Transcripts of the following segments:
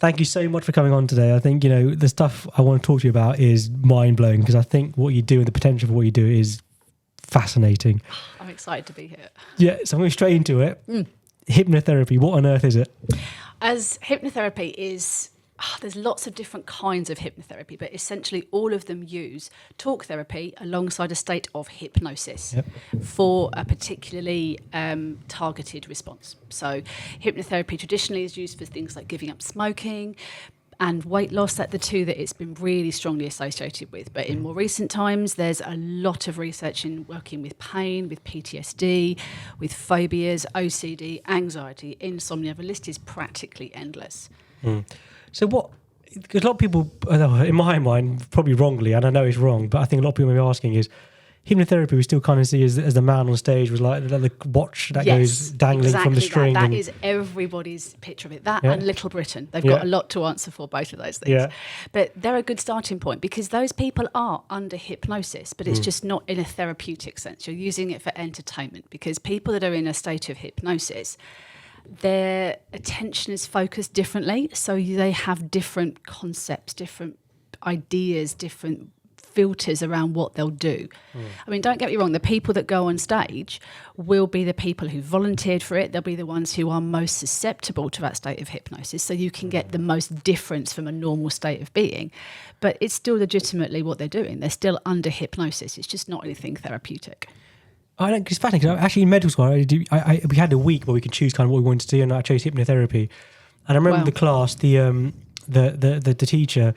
thank you so much for coming on today. I think, the stuff I want to talk to you about is mind-blowing, because I think what you do and the potential for what you do is fascinating. I'm excited to be here. Yeah, so I'm going straight into it. Hypnotherapy, what on earth is it? As hypnotherapy is, there's lots of different kinds of hypnotherapy, but essentially all of them use talk therapy alongside a state of hypnosis for a particularly targeted response. So hypnotherapy traditionally is used for things like giving up smoking and weight loss. That's the two that it's been really strongly associated with. But in more recent times, there's a lot of research in working with pain, with PTSD, with phobias, OCD, anxiety, insomnia. The list is practically endless. So because a lot of people, in my mind, probably wrongly, and I know it's wrong, but I think a lot of people may be asking is, hypnotherapy we still kind of see as the man on stage was like the watch that goes dangling from the string. That is everybody's picture of it. That and Little Britain. They've got a lot to answer for, both of those things. Yeah. But they're a good starting point, because those people are under hypnosis, but it's just not in a therapeutic sense. You're using it for entertainment, because people that are in a state of hypnosis, their attention is focused differently. So they have different concepts, different ideas, different filters around what they'll do. I mean, don't get me wrong, the people that go on stage will be the people who volunteered for it. They'll be the ones who are most susceptible to that state of hypnosis, so you can get the most difference from a normal state of being. But it's still legitimately what they're doing. They're still under hypnosis. It's just not anything therapeutic. I don't, it's fascinating. Actually, in medical school, we had a week where we could choose kind of what we wanted to do, and I chose hypnotherapy. And I remember the class, the teacher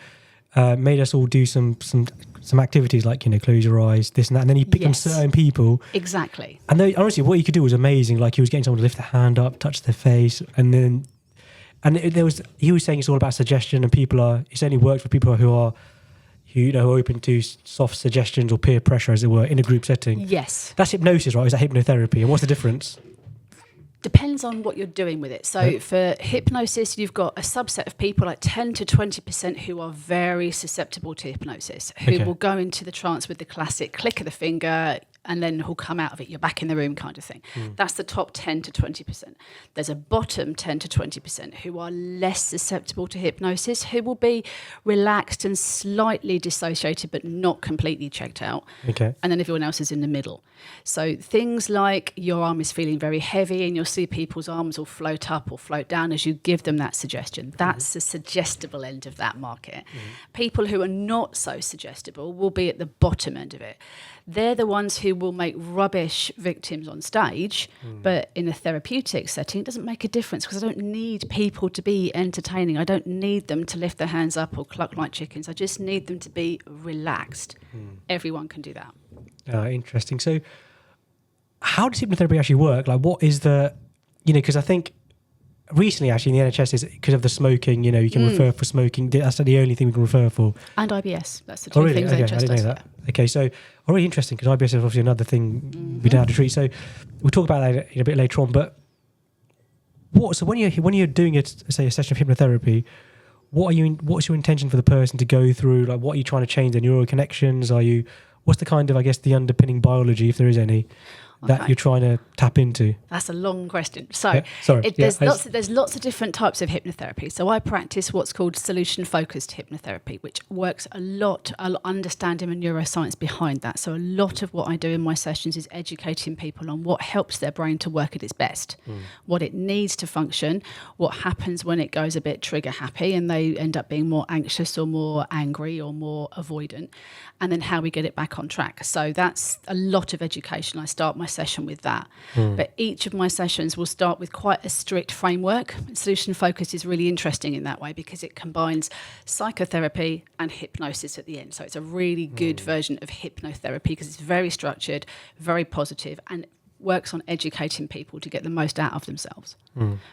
made us all do some activities like, close your eyes, this and that, and then he picked on certain people. Exactly. And honestly, what he could do was amazing. Like, he was getting someone to lift their hand up, touch their face, he was saying it's all about suggestion, and it's only worked for people who are open to soft suggestions or peer pressure, as it were, in a group setting. Yes. That's hypnosis, right? Is that hypnotherapy? And what's the difference? Depends on what you're doing with it. So for hypnosis, you've got a subset of people, like 10 to 20%, who are very susceptible to hypnosis, who will go into the trance with the classic click of the finger, and then who'll come out of it, you're back in the room kind of thing. That's the top 10 to 20%. There's a bottom 10 to 20% who are less susceptible to hypnosis, who will be relaxed and slightly dissociated, but not completely checked out. Okay. And then everyone else is in the middle. So things like your arm is feeling very heavy, and you'll see people's arms will float up or float down as you give them that suggestion. That's the suggestible end of that market. People who are not so suggestible will be at the bottom end of it. They're the ones who will make rubbish victims on stage, but in a therapeutic setting, it doesn't make a difference, because I don't need people to be entertaining. I don't need them to lift their hands up or cluck like chickens. I just need them to be relaxed. Everyone can do that. Interesting. So how does hypnotherapy actually work? Like, what is because I think recently, actually, in the NHS, is because of the smoking, you can refer for smoking. That's the only thing we can refer for. And IBS. That's the two things NHS does. I didn't know that. Yeah. Okay, so really interesting, because IBS is obviously another thing we don't have to treat. So we'll talk about that a bit later on. But when you're doing a session of hypnotherapy, what's your intention for the person to go through? Like, what are you trying to change? The neural connections? What's the kind of, I guess, the underpinning biology, if there is any, that you're trying to tap into? That's a long question. So there's lots of different types of hypnotherapy. So I practice what's called solution-focused hypnotherapy, which works a lot understanding the neuroscience behind that. So a lot of what I do in my sessions is educating people on what helps their brain to work at its best, what it needs to function, what happens when it goes a bit trigger happy and they end up being more anxious or more angry or more avoidant, and then how we get it back on track. So that's a lot of education. I start my session with that. But each of my sessions will start with quite a strict framework. Solution focus is really interesting in that way, because it combines psychotherapy and hypnosis at the end. So it's a really good version of hypnotherapy, because it's very structured, very positive, and works on educating people to get the most out of themselves.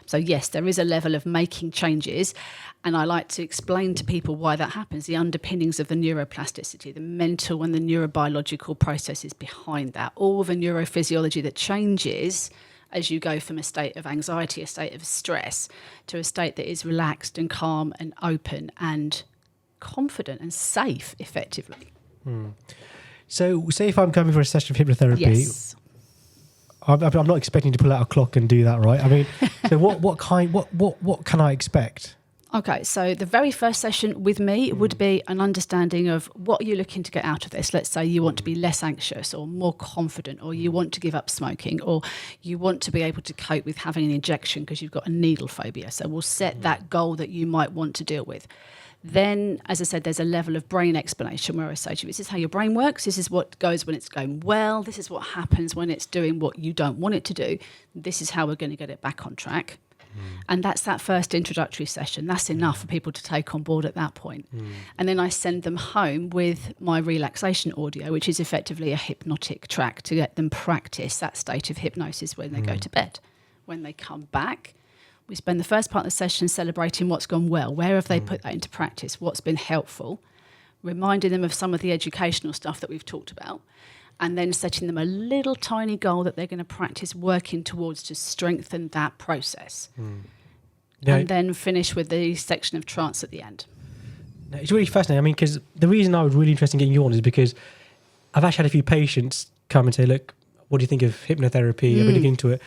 So yes, there is a level of making changes, and I like to explain to people why that happens, the underpinnings of the neuroplasticity, the mental and the neurobiological processes behind that, all the neurophysiology that changes as you go from a state of anxiety, a state of stress, to a state that is relaxed and calm and open and confident and safe, effectively. So say if I'm coming for a session of hypnotherapy, yes. I'm not expecting to pull out a clock and do that, right? I mean, so what can I expect? Okay, so the very first session with me would be an understanding of what are you looking to get out of this. Let's say you want to be less anxious or more confident, or you want to give up smoking, or you want to be able to cope with having an injection because you've got a needle phobia. So we'll set that goal that you might want to deal with. Then, as I said, there's a level of brain explanation where I say to you, this is how your brain works, this is what goes when it's going well, this is what happens when it's doing what you don't want it to do, this is how we're going to get it back on track. And that's that first introductory session. That's enough for people to take on board at that point. And then I send them home with my relaxation audio, which is effectively a hypnotic track to get them practice that state of hypnosis when they go to bed. When they come back, we spend the first part of the session celebrating what's gone well. Where have they put that into practice? What's been helpful? Reminding them of some of the educational stuff that we've talked about. And then setting them a little tiny goal that they're going to practice working towards to strengthen that process. And then finish with the section of trance at the end. It's really fascinating. I mean, because the reason I was really interested in getting you on is because I've actually had a few patients come and say, look, what do you think of hypnotherapy? I've been looking into it.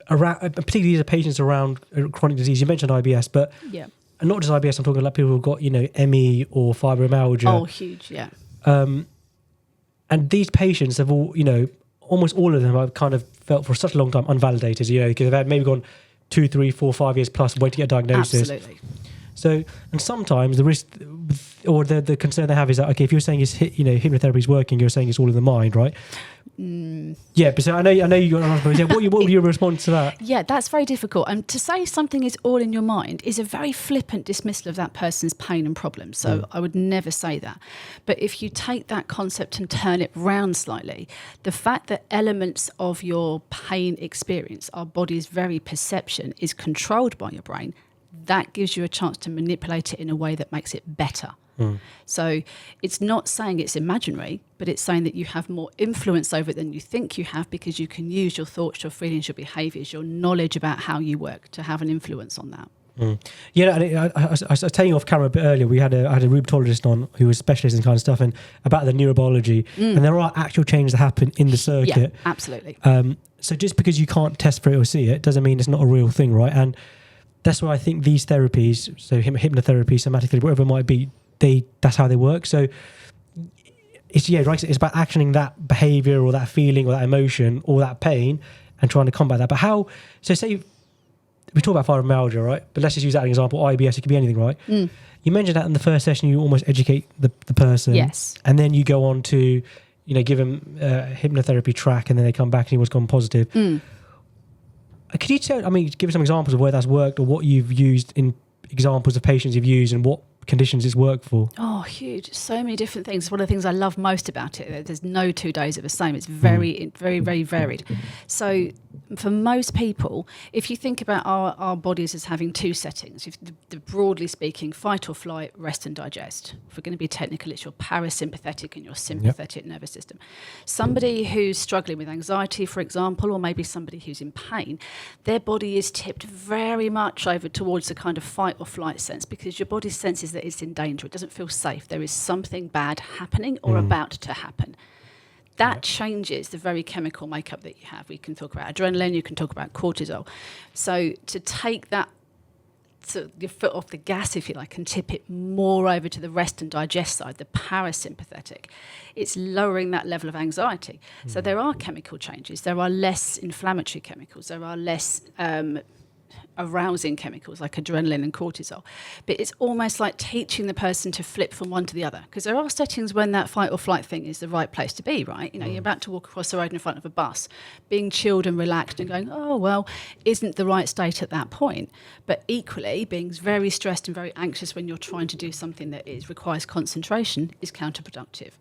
Particularly these are patients around chronic disease. You mentioned IBS, but and not just IBS, I'm talking about people who've got, ME or fibromyalgia. Oh, huge, yeah. And these patients have all, almost all of them I've kind of felt for such a long time unvalidated, because they've maybe gone 2, 3, 4, 5 years plus waiting to get a diagnosis. Absolutely. So, and sometimes the risk or the concern they have is that, okay, if you're saying hypnotherapy is working, you're saying it's all in the mind, right? Yeah, but so I know you got an answer. Yeah, what would your response to that? Yeah, that's very difficult. And to say something is all in your mind is a very flippant dismissal of that person's pain and problems. So I would never say that. But if you take that concept and turn it round slightly, the fact that elements of your pain experience, our body's very perception, is controlled by your brain, that gives you a chance to manipulate it in a way that makes it better. So it's not saying it's imaginary, but it's saying that you have more influence over it than you think you have, because you can use your thoughts, your feelings, your behaviours, your knowledge about how you work to have an influence on that. Yeah, and I was telling you off camera a bit earlier, I had a rheumatologist on who was a specialist in kind of stuff and about the neurobiology, and there are actual changes that happen in the circuit. Yeah, absolutely. So just because you can't test for it or see it doesn't mean it's not a real thing, right? And that's why I think these therapies, so hypnotherapy, somatic therapy, whatever it might be, that's how they work. So it's it's about actioning that behavior or that feeling or that emotion or that pain and trying to combat that. But so say we talk about fibromyalgia, right? But let's just use that as an example. IBS, it could be anything, right? You mentioned that in the first session, you almost educate the person. Yes. And then you go on to, give them a hypnotherapy track, and then they come back and he was gone positive. Could you give us some examples of where that's worked or what you've used in examples of patients you've used and what conditions it's worked for? Oh, huge. So many different things. One of the things I love most about it, there's no 2 days are the same. It's very, very, very varied. So for most people, if you think about our bodies as having 2 settings, broadly speaking, fight or flight, rest and digest. If we're going to be technical, it's your parasympathetic and your sympathetic nervous system. Somebody who's struggling with anxiety, for example, or maybe somebody who's in pain, their body is tipped very much over towards the kind of fight or flight sense, because your body senses that it's in danger. It doesn't feel safe. There is something bad happening or about to happen. That changes the very chemical makeup that you have. We can talk about adrenaline, you can talk about cortisol. So to take that, your foot off the gas, if you like, and tip it more over to the rest and digest side, the parasympathetic, it's lowering that level of anxiety. So there are chemical changes. There are less inflammatory chemicals. There are less arousing chemicals like adrenaline and cortisol. But it's almost like teaching the person to flip from one to the other, because there are settings when that fight or flight thing is the right place to be, right? You're about to walk across the road in front of a bus. Being chilled and relaxed and going, oh, well, isn't the right state at that point. But equally, being very stressed and very anxious when you're trying to do something that requires concentration is counterproductive.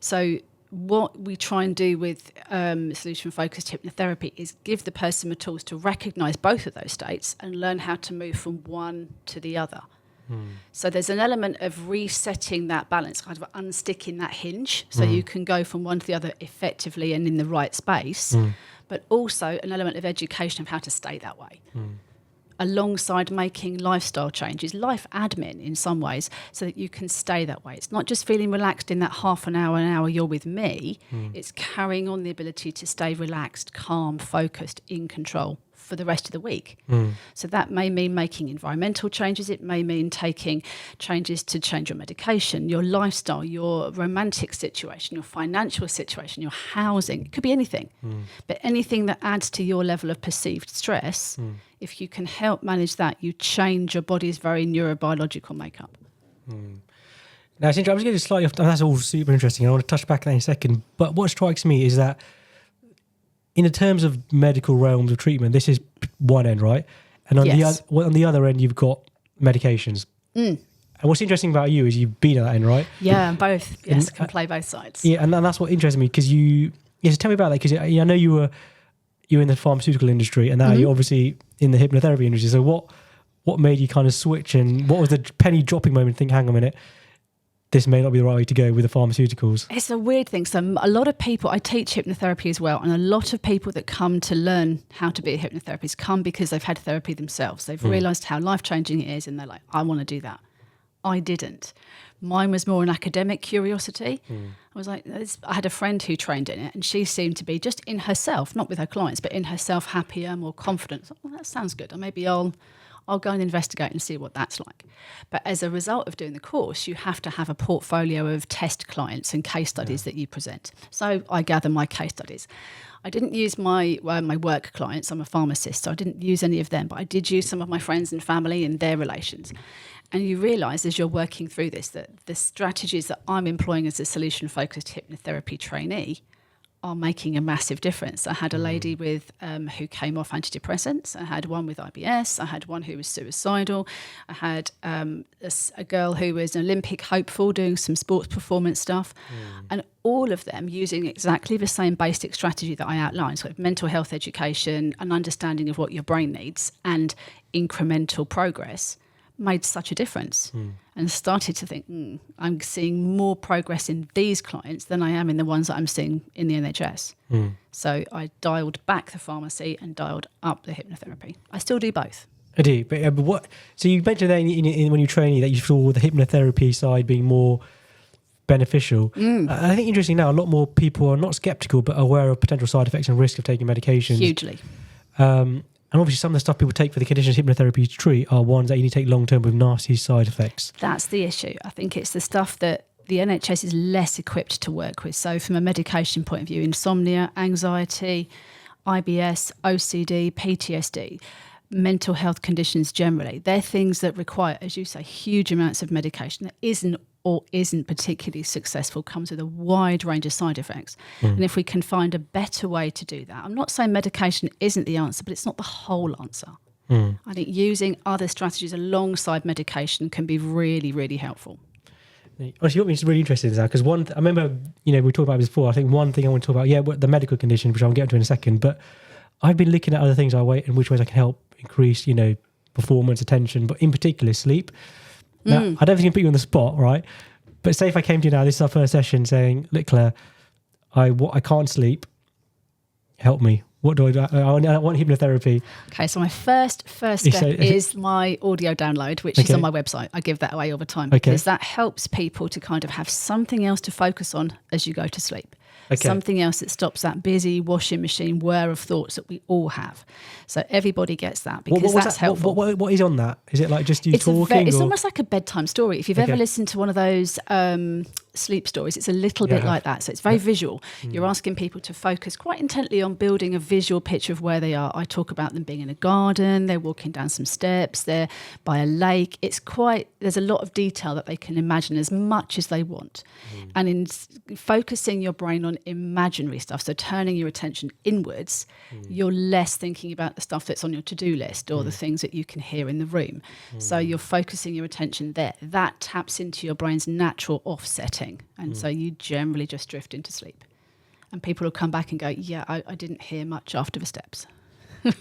So what we try and do with solution-focused hypnotherapy is give the person the tools to recognise both of those states and learn how to move from one to the other. So there's an element of resetting that balance, kind of unsticking that hinge, so you can go from one to the other effectively and in the right space, but also an element of education of how to stay that way. Alongside making lifestyle changes, life admin in some ways, so that you can stay that way. It's not just feeling relaxed in that half an hour you're with me, it's carrying on the ability to stay relaxed, calm, focused, in control for the rest of the week. So that may mean making environmental changes. It may mean taking changes to change your medication, your lifestyle, your romantic situation, your financial situation, your housing. It could be anything. But anything that adds to your level of perceived stress, if you can help manage that, you change your body's very neurobiological makeup. Now, it's interesting. I was going to slightly off. That's all super interesting. I want to touch back on that in a second. But what strikes me is that in the terms of medical realms of treatment, this is one end, right? And on the other end, you've got medications. And what's interesting about you is you've been at that end, right? Yeah, both. Yes, can play both sides. Yeah, and that's what interests me because so tell me about that because I know you were in the pharmaceutical industry and now you're obviously in the hypnotherapy industry. So what made you kind of switch and what was the penny dropping moment? Think, hang on a minute. This may not be the right way to go with the pharmaceuticals. It's a weird thing. So a lot of people, I teach hypnotherapy as well, and a lot of people that come to learn how to be a hypnotherapist come because they've had therapy themselves. They've realised how life-changing it is and they're like, I want to do that. I didn't. Mine was more an academic curiosity. I was like, I had a friend who trained in it and she seemed to be just in herself, not with her clients, but in herself happier, more confident. So, well, that sounds good. And maybe I'll go and investigate and see what that's like. But as a result of doing the course, you have to have a portfolio of test clients and case studies that you present. So I gather my case studies. I didn't use my work clients. I'm a pharmacist, so I didn't use any of them, but I did use some of my friends and family and their relations. And you realise as you're working through this that the strategies that I'm employing as a solution-focused hypnotherapy trainee are making a massive difference. I had a lady with who came off antidepressants. I had one with IBS. I had one who was suicidal. I had a girl who was an Olympic hopeful doing some sports performance stuff. And all of them using exactly the same basic strategy that I outlined, sort of mental health education, an understanding of what your brain needs, and incremental progress, made such a difference. And started to think, I'm seeing more progress in these clients than I am in the ones that I'm seeing in the NHS. So I dialed back the pharmacy and dialed up the hypnotherapy. I still do both. I do, but what? So you mentioned that when you trained that you saw the hypnotherapy side being more beneficial. I think interesting now, a lot more people are not skeptical but aware of potential side effects and risk of taking medications. Hugely. And obviously some of the stuff people take for the conditions hypnotherapy to treat are ones that you need to take long-term with nasty side effects. That's the issue. I think it's the stuff that the NHS is less equipped to work with. So from a medication point of view, insomnia, anxiety, IBS, OCD, PTSD, mental health conditions generally, they're things that require, as you say, huge amounts of medication that isn't particularly successful, comes with a wide range of side effects. And if we can find a better way to do that, I'm not saying medication isn't the answer, but it's not the whole answer. I think using other strategies alongside medication can be really, really helpful. Honestly, what makes me really interested in that, because I remember, we talked about this before. I think one thing I want to talk about, the medical condition, which I'll get into in a second, but I've been looking at other things in which ways I can help increase, performance, attention, but in particular sleep. Now, I don't think I can put you on the spot, right? But say if I came to you now, this is our first session, saying, look, Claire, I can't sleep. Help me. What do I do? I want hypnotherapy. Okay, so my first step is my audio download, which is on my website. I give that away all the time because that helps people to kind of have something else to focus on as you go to sleep. Something else that stops that busy washing machine whir of thoughts that we all have. So everybody gets that because that's helpful. What is on that? Is it like just you talking? It's almost like a bedtime story. If you've ever listened to one of those sleep stories, it's a little bit like that. So it's very visual. You're asking people to focus quite intently on building a visual picture of where they are. I talk about them being in a garden, they're walking down some steps, they're by a lake. There's a lot of detail that they can imagine as much as they want. And in focusing your brain on imaginary stuff, so turning your attention inwards, you're less thinking about the stuff that's on your to-do list or the things that you can hear in the room. So you're focusing your attention there. That taps into your brain's natural offsetting. And so you generally just drift into sleep. And people will come back and go, I didn't hear much after the steps,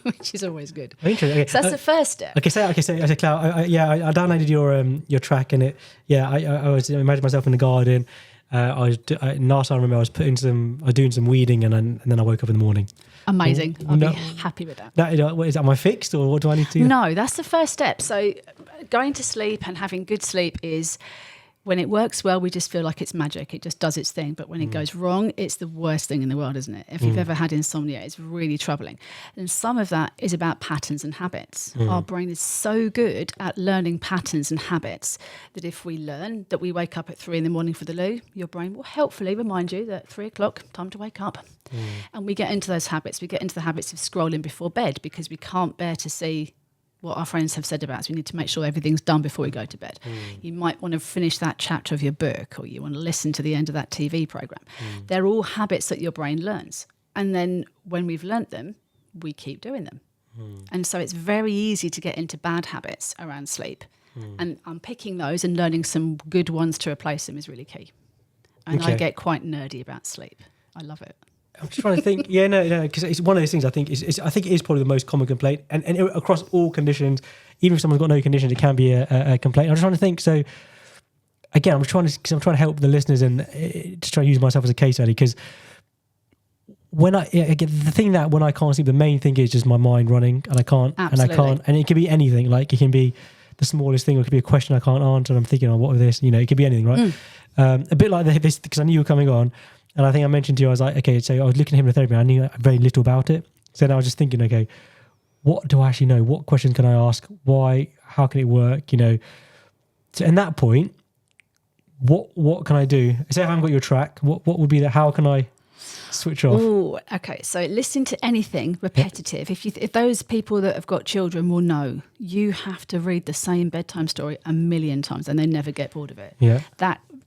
which is always good. Interesting. So that's the first step. Say, Claire, I downloaded your track and it. I was imagining myself in the garden. Last I remember, I was doing some weeding and then I woke up in the morning. Amazing. I'll be happy with that. Is that, am I fixed or what do I need to do? No, that's the first step. So going to sleep and having good sleep is When it works well, we just feel like it's magic. It just does its thing. But when it goes wrong, it's the worst thing in the world, isn't it? If you've ever had insomnia, it's really troubling. And some of that is about patterns and habits. Our brain is so good at learning patterns and habits that if we learn that we wake up at 3 a.m. for the loo, your brain will helpfully remind you that 3 o'clock, time to wake up. And we get into those habits. We get into the habits of scrolling before bed because we can't bear to see what our friends have said about us. We need to make sure everything's done before we go to bed. You might want to finish that chapter of your book, or you want to listen to the end of that TV program. They're all habits that your brain learns. And then when we've learnt them, we keep doing them. And so it's very easy to get into bad habits around sleep. And unpicking those and learning some good ones to replace them is really key. And I get quite nerdy about sleep. I love it. I'm just trying to think. Because it's one of those things. I think I think it is probably the most common complaint, and across all conditions, even if someone's got no conditions, it can be a complaint. I'm just trying to think. So again, I'm trying to help the listeners and to try to use myself as a case study, because when I can't sleep, the main thing is just my mind running, and I can't, and it can be anything. Like it can be the smallest thing, or it could be a question I can't answer, and I'm thinking, what is this? It could be anything, right? A bit like this, because I knew you were coming on. And I think I mentioned to you, I was like, okay, so I was looking at hypnotherapy and I knew very little about it. So then I was just thinking, okay, what do I actually know? What questions can I ask? Why? How can it work? So at that point, what can I do? Say if I haven't got your track, what would be how can I switch off? Oh, okay. So listen to anything repetitive. If those people that have got children will know, you have to read the same bedtime story a million times and they never get bored of it. Yeah.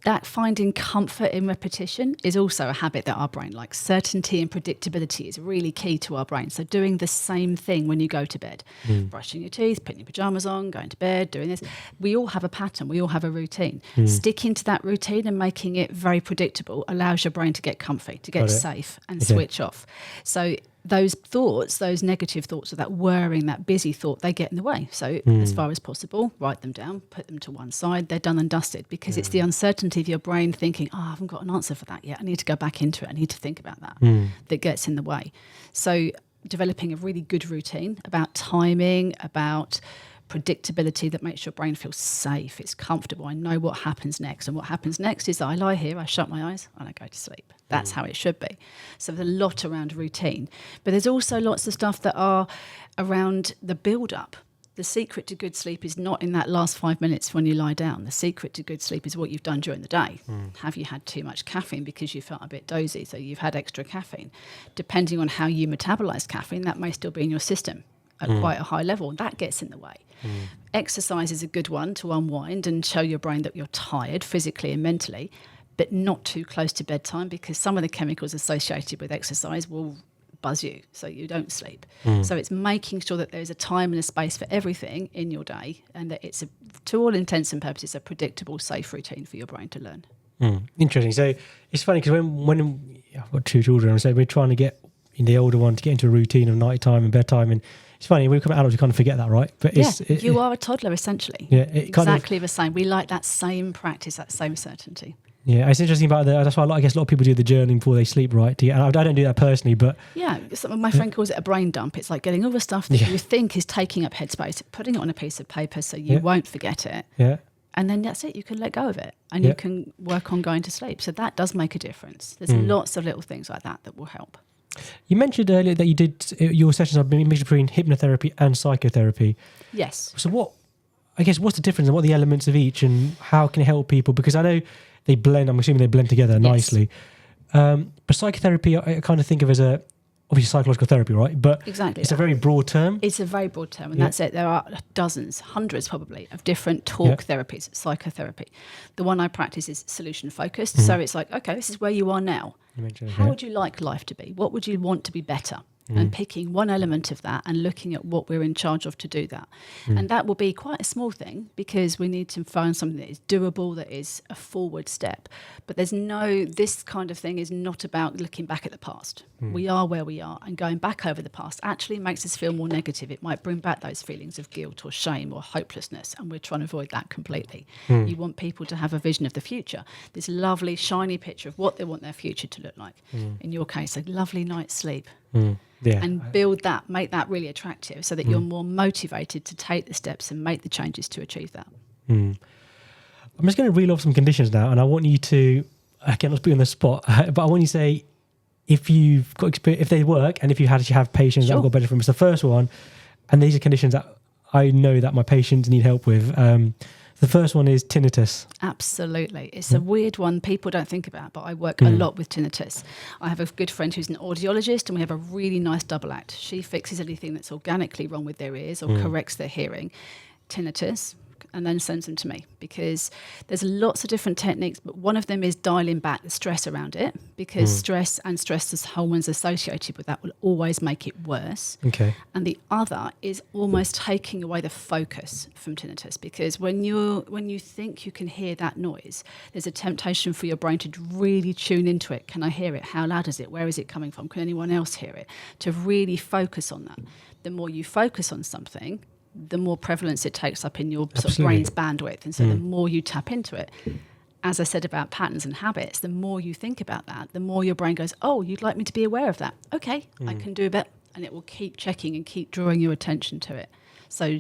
That finding comfort in repetition is also a habit that our brain likes. Certainty and predictability is really key to our brain. So doing the same thing when you go to bed, brushing your teeth, putting your pajamas on, going to bed, doing this. We all have a pattern. We all have a routine. Sticking to that routine and making it very predictable allows your brain to get comfy, to get safe and switch off. So those thoughts, those negative thoughts, or that worrying, that busy thought, they get in the way. So as far as possible, write them down, put them to one side. They're done and dusted, because it's the uncertainty of your brain thinking, I haven't got an answer for that yet. I need to go back into it. I need to think about that. That gets in the way. So developing a really good routine about timing, about predictability that makes your brain feel safe. It's comfortable. I know what happens next. And what happens next is I lie here, I shut my eyes, and I go to sleep. That's how it should be. So there's a lot around routine. But there's also lots of stuff that are around the build-up. The secret to good sleep is not in that last 5 minutes when you lie down. The secret to good sleep is what you've done during the day. Have you had too much caffeine because you felt a bit dozy, so you've had extra caffeine? Depending on how you metabolize caffeine, that may still be in your system at quite a high level. That gets in the way. Exercise is a good one to unwind and show your brain that you're tired physically and mentally, but not too close to bedtime, because some of the chemicals associated with exercise will buzz you so you don't sleep. So it's making sure that there's a time and a space for everything in your day, and that it's, to all intents and purposes, a predictable, safe routine for your brain to learn. Interesting. So it's funny because when I've got 2 children, so we're trying to get the older one to get into a routine of nighttime and bedtime, and it's funny, when we become adults, you kind of forget that, right? But you are a toddler, essentially. Yeah, exactly the same. We like that same practice, that same certainty. Yeah, it's interesting about that's why I guess a lot of people do the journaling before they sleep, right? And I don't do that personally, but yeah, my friend calls it a brain dump. It's like getting all the stuff that you think is taking up headspace, putting it on a piece of paper so you won't forget it. Yeah. And then that's it. You can let go of it, and you can work on going to sleep. So that does make a difference. There's lots of little things like that will help. You mentioned earlier that you did your sessions are mixed between hypnotherapy and psychotherapy. Yes. So what's the difference and what are the elements of each, and how can it help people? Because I know they blend, I'm assuming they blend together nicely. But psychotherapy, I kind of think of as obviously psychological therapy, right? But exactly, it's a very broad term. It's a very broad term, and that's it. There are dozens, hundreds probably, of different talk therapies, psychotherapy. The one I practice is solution focused. So it's like, okay, this is where you are now. How would you like life to be? What would you want to be better? And picking one element of that and looking at what we're in charge of to do that. And that will be quite a small thing, because we need to find something that is doable, that is a forward step. But this kind of thing is not about looking back at the past. We are where we are, and going back over the past actually makes us feel more negative. It might bring back those feelings of guilt or shame or hopelessness, and we're trying to avoid that completely. You want people to have a vision of the future, this lovely, shiny picture of what they want their future to look like. In your case, a lovely night's sleep. Yeah. And build that, make that really attractive, so that you're more motivated to take the steps and make the changes to achieve that. I'm just going to reel off some conditions now, and I want you to, again, let's put you on the spot, but I want you to say if you've got experience, if they work, and if you actually have patients that have got better from. It's the first one, and these are conditions that I know that my patients need help with. The first one is tinnitus. Absolutely. It's a weird one people don't think about, but I work a lot with tinnitus. I have a good friend who's an audiologist, and we have a really nice double act. She fixes anything that's organically wrong with their ears or corrects their hearing, tinnitus, and then sends them to me, because there's lots of different techniques, but one of them is dialing back the stress around it, because stress and stress hormones associated with that will always make it worse. Okay. And the other is almost taking away the focus from tinnitus, because when you think you can hear that noise, there's a temptation for your brain to really tune into it. Can I hear it? How loud is it? Where is it coming from? Can anyone else hear it? To really focus on that. The more you focus on something, the more prevalence it takes up in your sort of brain's bandwidth. And so the more you tap into it, as I said about patterns and habits, the more you think about that, the more your brain goes, oh, you'd like me to be aware of that. Okay, I can do a bit. And it will keep checking and keep drawing your attention to it. So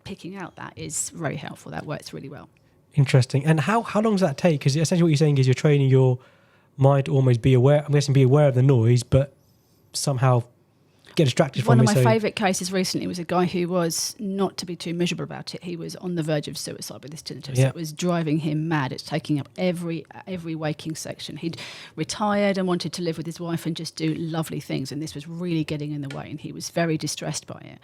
picking out that is very helpful. That works really well. Interesting. And how long does that take? Because essentially what you're saying is you're training your mind to almost be aware, I'm guessing be aware of the noise, but somehow get distracted from it. One of my favourite cases recently was a guy who was, not to be too miserable about it, he was on the verge of suicide with this tinnitus. It was driving him mad. It's taking up every waking section. He'd retired and wanted to live with his wife and just do lovely things, and this was really getting in the way, and he was very distressed by it.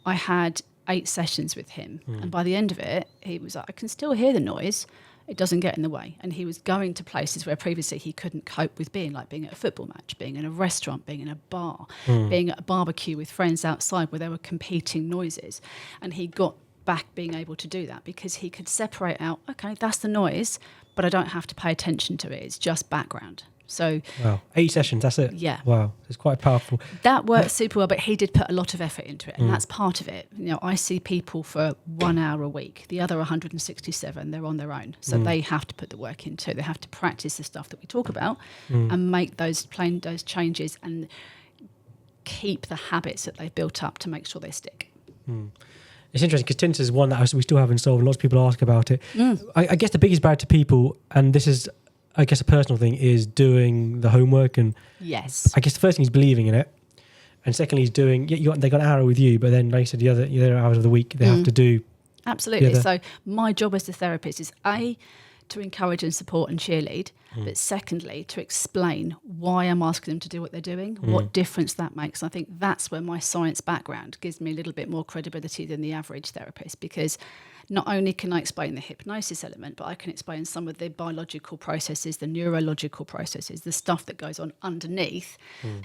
I had 8 sessions with him, and by the end of it, he was like, I can still hear the noise. It doesn't get in the way. And he was going to places where previously he couldn't cope with being, like being at a football match, being in a restaurant, being in a bar, being at a barbecue with friends outside where there were competing noises. And he got back being able to do that because he could separate out, okay, that's the noise, but I don't have to pay attention to it. It's just background. So wow, 8 sessions, that's it. Yeah. Wow, it's quite powerful. That works super well, but he did put a lot of effort into it, and that's part of it. You know, I see people for 1 hour a week. The other 167, they're on their own, so they have to put the work into. They have to practice the stuff that we talk about and make those changes and keep the habits that they've built up to make sure they stick. It's interesting because tinnitus is one that we still haven't solved. Lots of people ask about it. I guess the biggest barrier to people, and this is, I guess, a personal thing, is doing the homework. And yes, I guess the first thing is believing in it, and secondly is doing. They got an hour with you, but then, like you said, the other hours of the week they have to do. Absolutely. So my job as the therapist is to encourage and support and cheerlead, but secondly to explain why I'm asking them to do what they're doing, what difference that makes. I think that's where my science background gives me a little bit more credibility than the average therapist, because not only can I explain the hypnosis element, but I can explain some of the biological processes, the neurological processes, the stuff that goes on underneath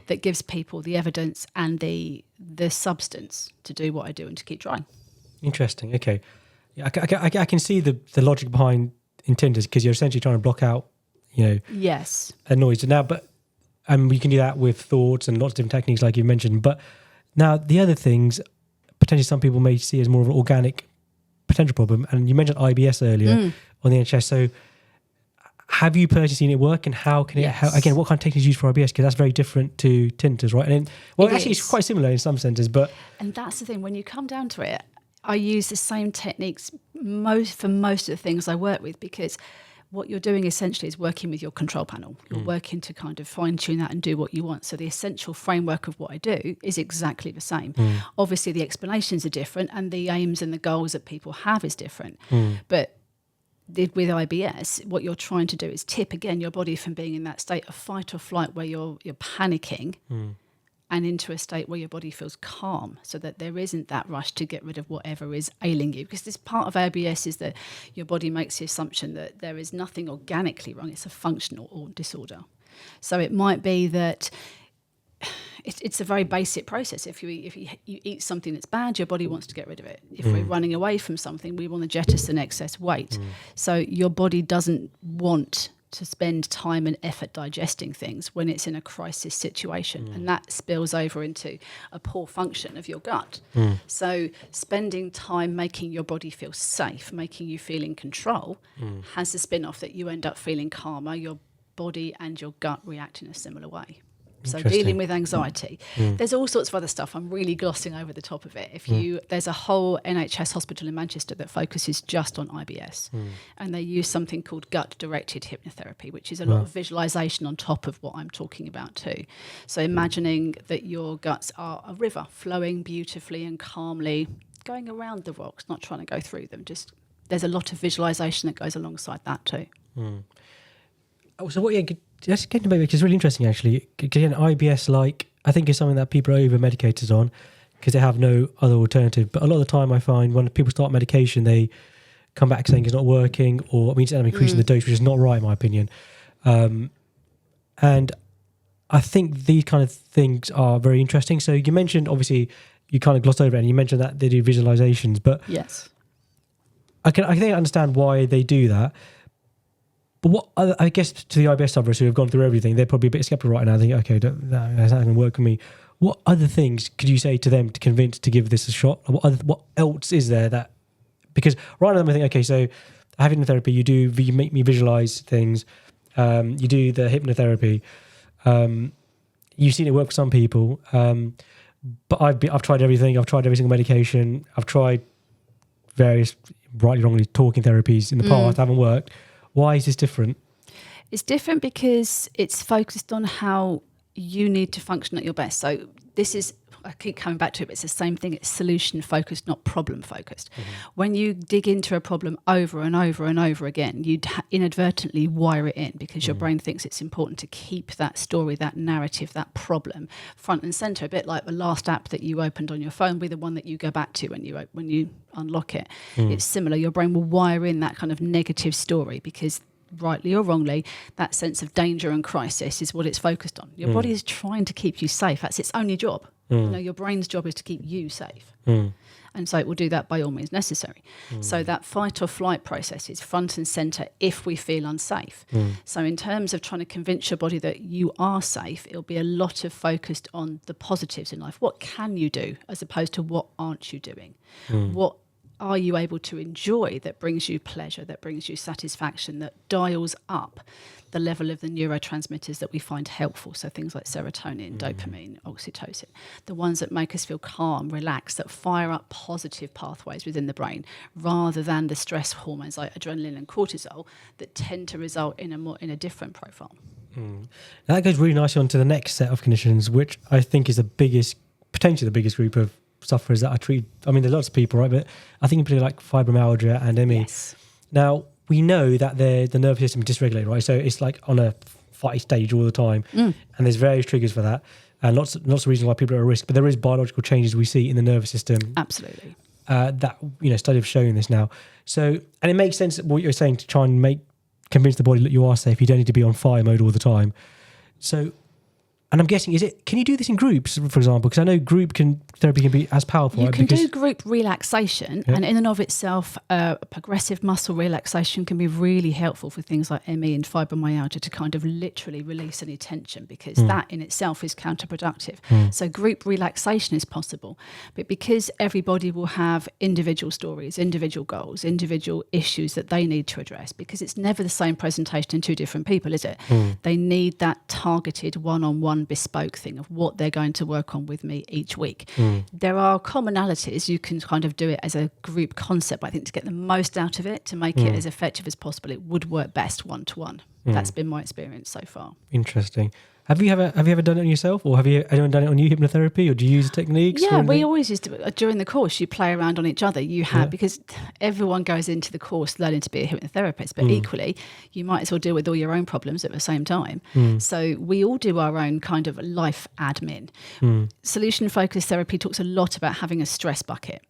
that gives people the evidence and the substance to do what I do and to keep trying. Interesting. Okay. Yeah, I can see the logic behind tinnitus, because you're essentially trying to block out, yes, a noise. Now, but you can do that with thoughts and lots of different techniques, like you mentioned. But now the other things, potentially some people may see as more of an organic potential problem. And you mentioned IBS earlier on the NHS. So have you personally seen it work, and how can it, again, what kind of techniques are used for IBS? Because that's very different to tinnitus, right? And it's quite similar in some senses, but. And that's the thing, when you come down to it, I use the same techniques for most of the things I work with, because what you're doing essentially is working with your control panel. You're working to kind of fine tune that and do what you want. So the essential framework of what I do is exactly the same. Obviously the explanations are different and the aims and the goals that people have is different. But with IBS, what you're trying to do is tip again your body from being in that state of fight or flight where you're panicking and into a state where your body feels calm, so that there isn't that rush to get rid of whatever is ailing you. Because this part of IBS is that your body makes the assumption that there is nothing organically wrong, it's a functional disorder. So it might be that it's a very basic process. If you eat something that's bad, your body wants to get rid of it. If we're running away from something, we want to jettison excess weight. So your body doesn't want to spend time and effort digesting things when it's in a crisis situation, and that spills over into a poor function of your gut. So spending time making your body feel safe, making you feel in control, has the spin-off that you end up feeling calmer, your body and your gut react in a similar way. So dealing with anxiety. There's all sorts of other stuff. I'm really glossing over the top of it. There's a whole NHS hospital in Manchester that focuses just on IBS, and they use something called gut-directed hypnotherapy, which is a lot of visualization on top of what I'm talking about too. So imagining that your guts are a river flowing beautifully and calmly, going around the rocks, not trying to go through them. Just there's a lot of visualization that goes alongside that too. So what? Let's get into maybe, because it's really interesting actually. Again, IBS, I think is something that people are over medicated on because they have no other alternative. But a lot of the time, I find when people start medication, they come back saying it's not working, or means I'm increasing the dose, which is not right in my opinion. And I think these kind of things are very interesting. So you mentioned, obviously, you kind of glossed over it, and you mentioned that they do visualizations. But yes, I think I understand why they do that. But what I guess to the IBS sufferers who have gone through everything, they're probably a bit skeptical right now. They think, okay, that's not going to work for me. What other things could you say to them to convince to give this a shot? What else is there that? Because right now I'm thinking, okay, so I have hypnotherapy. You make me visualize things. You do the hypnotherapy. You've seen it work for some people, but I've tried everything. I've tried every single medication. I've tried various rightly, wrongly talking therapies in the past. Haven't worked. Why is this different? It's different because it's focused on how you need to function at your best. So this is, I keep coming back to it, but it's the same thing. It's solution focused, not problem focused. When you dig into a problem over and over and over again, you inadvertently wire it in because your brain thinks it's important to keep that story, that narrative, that problem front and center. A bit like the last app that you opened on your phone will be the one that you go back to when you unlock it. It's similar. Your brain will wire in that kind of negative story because, rightly or wrongly, that sense of danger and crisis is what it's focused on. Your body is trying to keep you safe. That's its only job. Your brain's job is to keep you safe. And so it will do that by all means necessary. So that fight or flight process is front and center if we feel unsafe. So in terms of trying to convince your body that you are safe, it'll be a lot of focused on the positives in life. What can you do as opposed to what aren't you doing? What are you able to enjoy that brings you pleasure, that brings you satisfaction, that dials up the level of the neurotransmitters that we find helpful? So things like serotonin, dopamine, oxytocin, the ones that make us feel calm, relaxed, that fire up positive pathways within the brain, rather than the stress hormones like adrenaline and cortisol that tend to result in a different profile. Now that goes really nicely onto the next set of conditions, which I think is potentially the biggest group of sufferers that I treat. I mean, there's lots of people, right? But I think in particular like fibromyalgia and ME. Yes. Now, we know that the nervous system is dysregulated, right? So it's like on a fight stage all the time. And there's various triggers for that. And lots of reasons why people are at risk. But there is biological changes we see in the nervous system. Absolutely. That, studies have shown this now. So, and it makes sense what you're saying to try and convince the body that you are safe. You don't need to be on fire mode all the time. So, and I'm guessing, can you do this in groups, for example? Because I know therapy can be as powerful. You can do group relaxation, and in and of itself, progressive muscle relaxation can be really helpful for things like ME and fibromyalgia to kind of literally release any tension, because that in itself is counterproductive. So group relaxation is possible, but because everybody will have individual stories, individual goals, individual issues that they need to address, because it's never the same presentation in two different people, is it? They need that targeted one-on-one bespoke thing of what they're going to work on with me each week. There are commonalities. You can kind of do it as a group concept, but I think to get the most out of it, to make it as effective as possible, it would work best one-to-one. That's been my experience so far. Interesting. Have you ever done it on yourself, or have anyone done it on you, hypnotherapy, or do you use techniques? Yeah, we always used to, during the course, you play around on each other. Because everyone goes into the course learning to be a hypnotherapist, but equally, you might as well deal with all your own problems at the same time. So we all do our own kind of life admin. Solution-focused therapy talks a lot about having a stress bucket.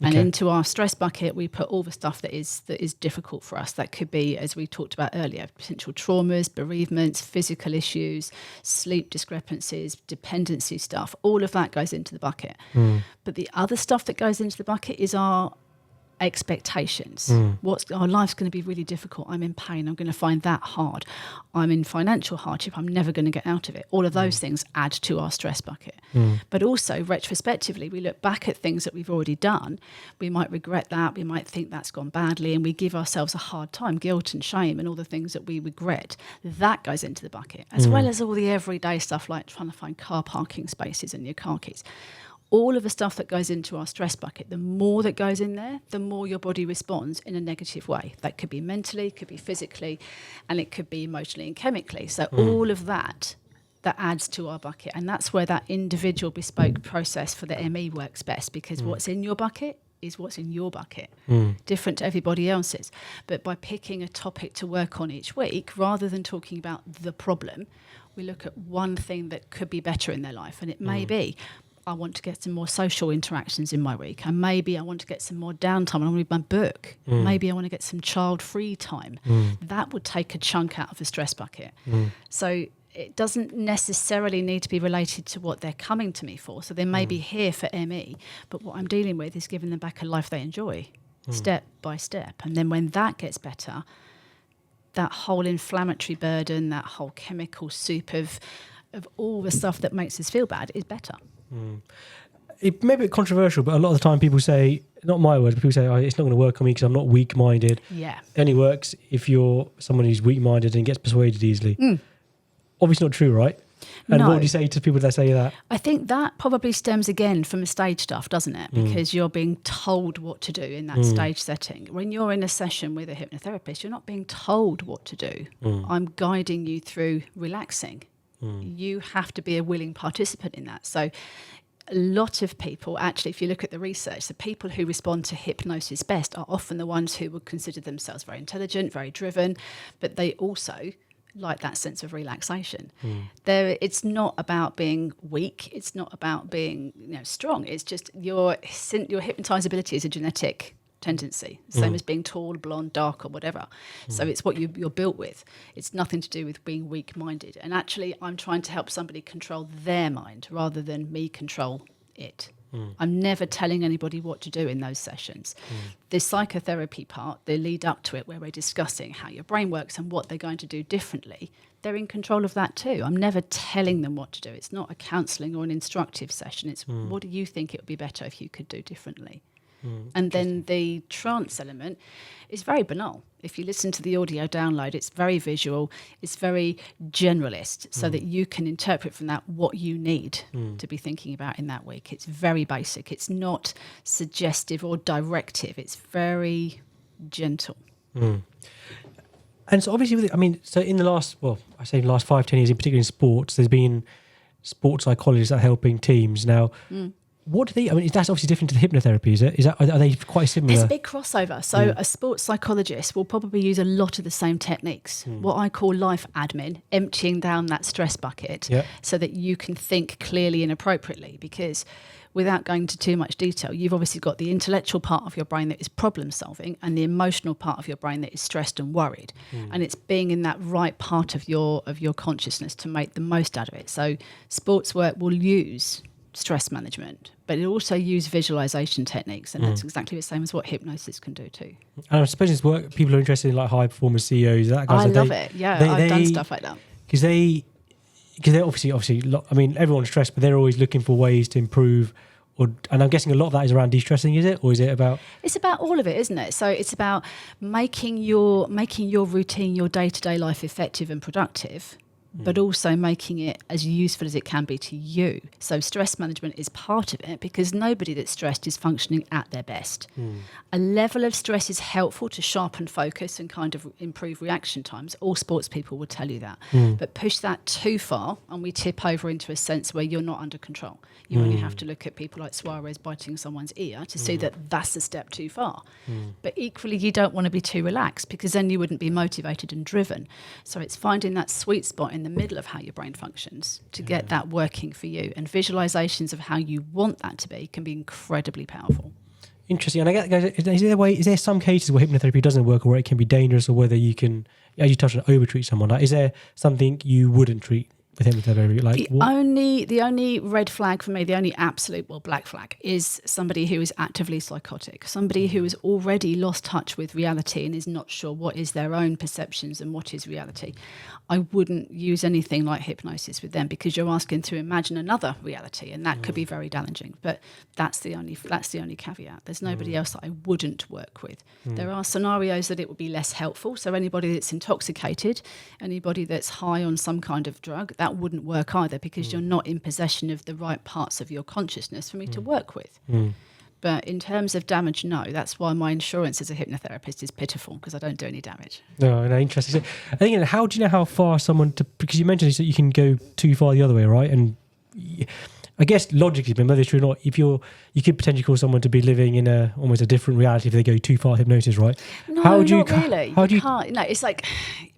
And into our stress bucket, we put all the stuff that is difficult for us. That could be, as we talked about earlier, potential traumas, bereavements, physical issues, sleep discrepancies, dependency stuff. All of that goes into the bucket. But the other stuff that goes into the bucket is our expectations. Life's going to be really difficult. I'm in pain. I'm going to find that hard. I'm in financial hardship. I'm never going to get out of it. All of those things add to our stress bucket. But also, retrospectively, we look back at things that we've already done. We might regret that. We might think that's gone badly, and we give ourselves a hard time, guilt and shame and all the things that we regret. That goes into the bucket, as well as all the everyday stuff like trying to find car parking spaces and your car keys. All of the stuff that goes into our stress bucket, the more that goes in there, the more your body responds in a negative way. That could be mentally, could be physically, and it could be emotionally and chemically. So all of that adds to our bucket. And that's where that individual bespoke process for the ME works best, because what's in your bucket is what's in your bucket, different to everybody else's. But by picking a topic to work on each week, rather than talking about the problem, we look at one thing that could be better in their life. And it may be, I want to get some more social interactions in my week. And maybe I want to get some more downtime. I want to read my book. Maybe I want to get some child-free time. That would take a chunk out of the stress bucket. So it doesn't necessarily need to be related to what they're coming to me for. So they may be here for ME, but what I'm dealing with is giving them back a life they enjoy, step by step. And then when that gets better, that whole inflammatory burden, that whole chemical soup of all the stuff that makes us feel bad is better. It may be controversial, but a lot of the time people say, not my words, but people say, it's not going to work on me because I'm not weak-minded. Yeah. It only works if you're someone who's weak-minded and gets persuaded easily. Obviously not true, right? And No. what would you say to people that say that? I think that probably stems again from the stage stuff, doesn't it? Because you're being told what to do in that stage setting. When you're in a session with a hypnotherapist, you're not being told what to do. I'm guiding you through relaxing. You have to be a willing participant in that. So a lot of people, actually, if you look at the research, the people who respond to hypnosis best are often the ones who would consider themselves very intelligent, very driven, but they also like that sense of relaxation. It's not about being weak. It's not about being strong. It's just your hypnotizability is a genetic tendency, same as being tall, blonde, dark, or whatever. So it's what you're built with. It's nothing to do with being weak-minded. And actually, I'm trying to help somebody control their mind rather than me control it. I'm never telling anybody what to do in those sessions. The psychotherapy part, the lead up to it, where we're discussing how your brain works and what they're going to do differently, they're in control of that too. I'm never telling them what to do. It's not a counselling or an instructive session. It's what do you think it would be better if you could do differently? And then the trance element is very banal. If you listen to the audio download, it's very visual, it's very generalist, so that you can interpret from that what you need to be thinking about in that week. It's very basic. It's not suggestive or directive. It's very gentle. And so obviously, so in the last 5-10 years, in particular in sports, there's been sports psychologists that are helping teams. Now, what do they? That's obviously different to the hypnotherapy, is it? Are they quite similar? There's a big crossover. So a sports psychologist will probably use a lot of the same techniques. What I call life admin, emptying down that stress bucket so that you can think clearly and appropriately. Because without going into too much detail, you've obviously got the intellectual part of your brain that is problem solving and the emotional part of your brain that is stressed and worried. And it's being in that right part of your consciousness to make the most out of it. So sports work will use stress management, but it also use visualization techniques, and that's exactly the same as what hypnosis can do too. And I suppose it's work people are interested in, like high performance CEOs. That I love it. Yeah, I've done stuff like that. Because they're obviously, everyone's stressed, but they're always looking for ways to improve. And I'm guessing a lot of that is around de-stressing, is it, or is it about? It's about all of it, isn't it? So it's about making your routine, your day-to-day life effective and productive, but also making it as useful as it can be to you. So stress management is part of it, because nobody that's stressed is functioning at their best. A level of stress is helpful to sharpen focus and kind of improve reaction times. All sports people will tell you that. But push that too far and we tip over into a sense where you're not under control. You only have to look at people like Suarez biting someone's ear to see that that's a step too far. But equally, you don't want to be too relaxed, because then you wouldn't be motivated and driven. So it's finding that sweet spot in the middle of how your brain functions to get that working for you. And visualizations of how you want that to be can be incredibly powerful. Interesting. And I guess, is there some cases where hypnotherapy doesn't work, or where it can be dangerous, or whether you can, as you touched on, overtreat someone? Like, is there something you wouldn't treat with hypnotherapy? Like the only red flag for me, the only absolute black flag is somebody who is actively psychotic, somebody who has already lost touch with reality and is not sure what is their own perceptions and what is reality. I wouldn't use anything like hypnosis with them, because you're asking to imagine another reality, and that could be very damaging. But that's the only caveat. There's nobody else that I wouldn't work with. There are scenarios that it would be less helpful. So anybody that's intoxicated, anybody that's high on some kind of drug, that wouldn't work either, because you're not in possession of the right parts of your consciousness for me to work with. But in terms of damage, no. That's why my insurance as a hypnotherapist is pitiful, because I don't do any damage. No, interesting. So, I think, how do you know how far someone because you mentioned that you can go too far the other way, right? And I guess logically, but whether it's true or not, you could potentially call someone to be living in almost a different reality if they go too far hypnosis, right? No, not really. You can't. No, it's like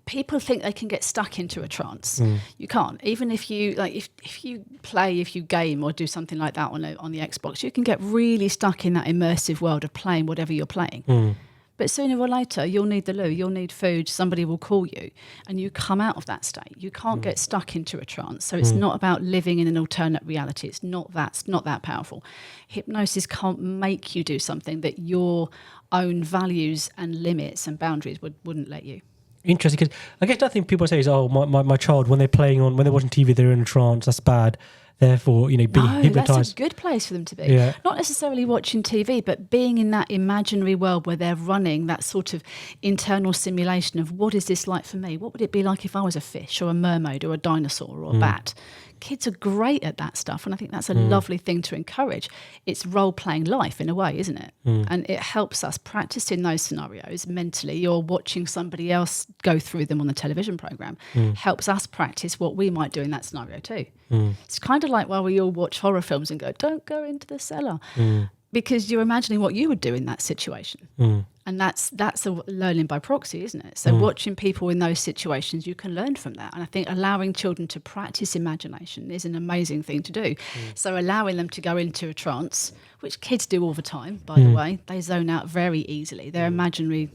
people think they can get stuck into a trance. You can't. Even if you if you game or do something like that on the Xbox, you can get really stuck in that immersive world of playing whatever you're playing. But sooner or later, you'll need the loo, you'll need food, somebody will call you, and you come out of that state. You can't get stuck into a trance. So it's not about living in an alternate reality. It's not that powerful. Hypnosis can't make you do something that your own values and limits and boundaries wouldn't let you. Interesting, because I guess nothing people say is, oh, my child, when they're watching TV, they're in a trance, that's bad. Therefore, being hypnotised. That's a good place for them to be. Yeah. Not necessarily watching TV, but being in that imaginary world where they're running that sort of internal simulation of, what is this like for me? What would it be like if I was a fish or a mermaid or a dinosaur or a bat? Kids are great at that stuff, and I think that's a lovely thing to encourage. It's role-playing life in a way, isn't it? And it helps us practice in those scenarios mentally, or watching somebody else go through them on the television programme helps us practice what we might do in that scenario too. It's kind of like while we all watch horror films and go, don't go into the cellar, because you're imagining what you would do in that situation. And that's a learning by proxy, isn't it? So watching people in those situations, you can learn from that. And I think allowing children to practice imagination is an amazing thing to do. So allowing them to go into a trance, which kids do all the time, by the way, they zone out very easily. Their imaginary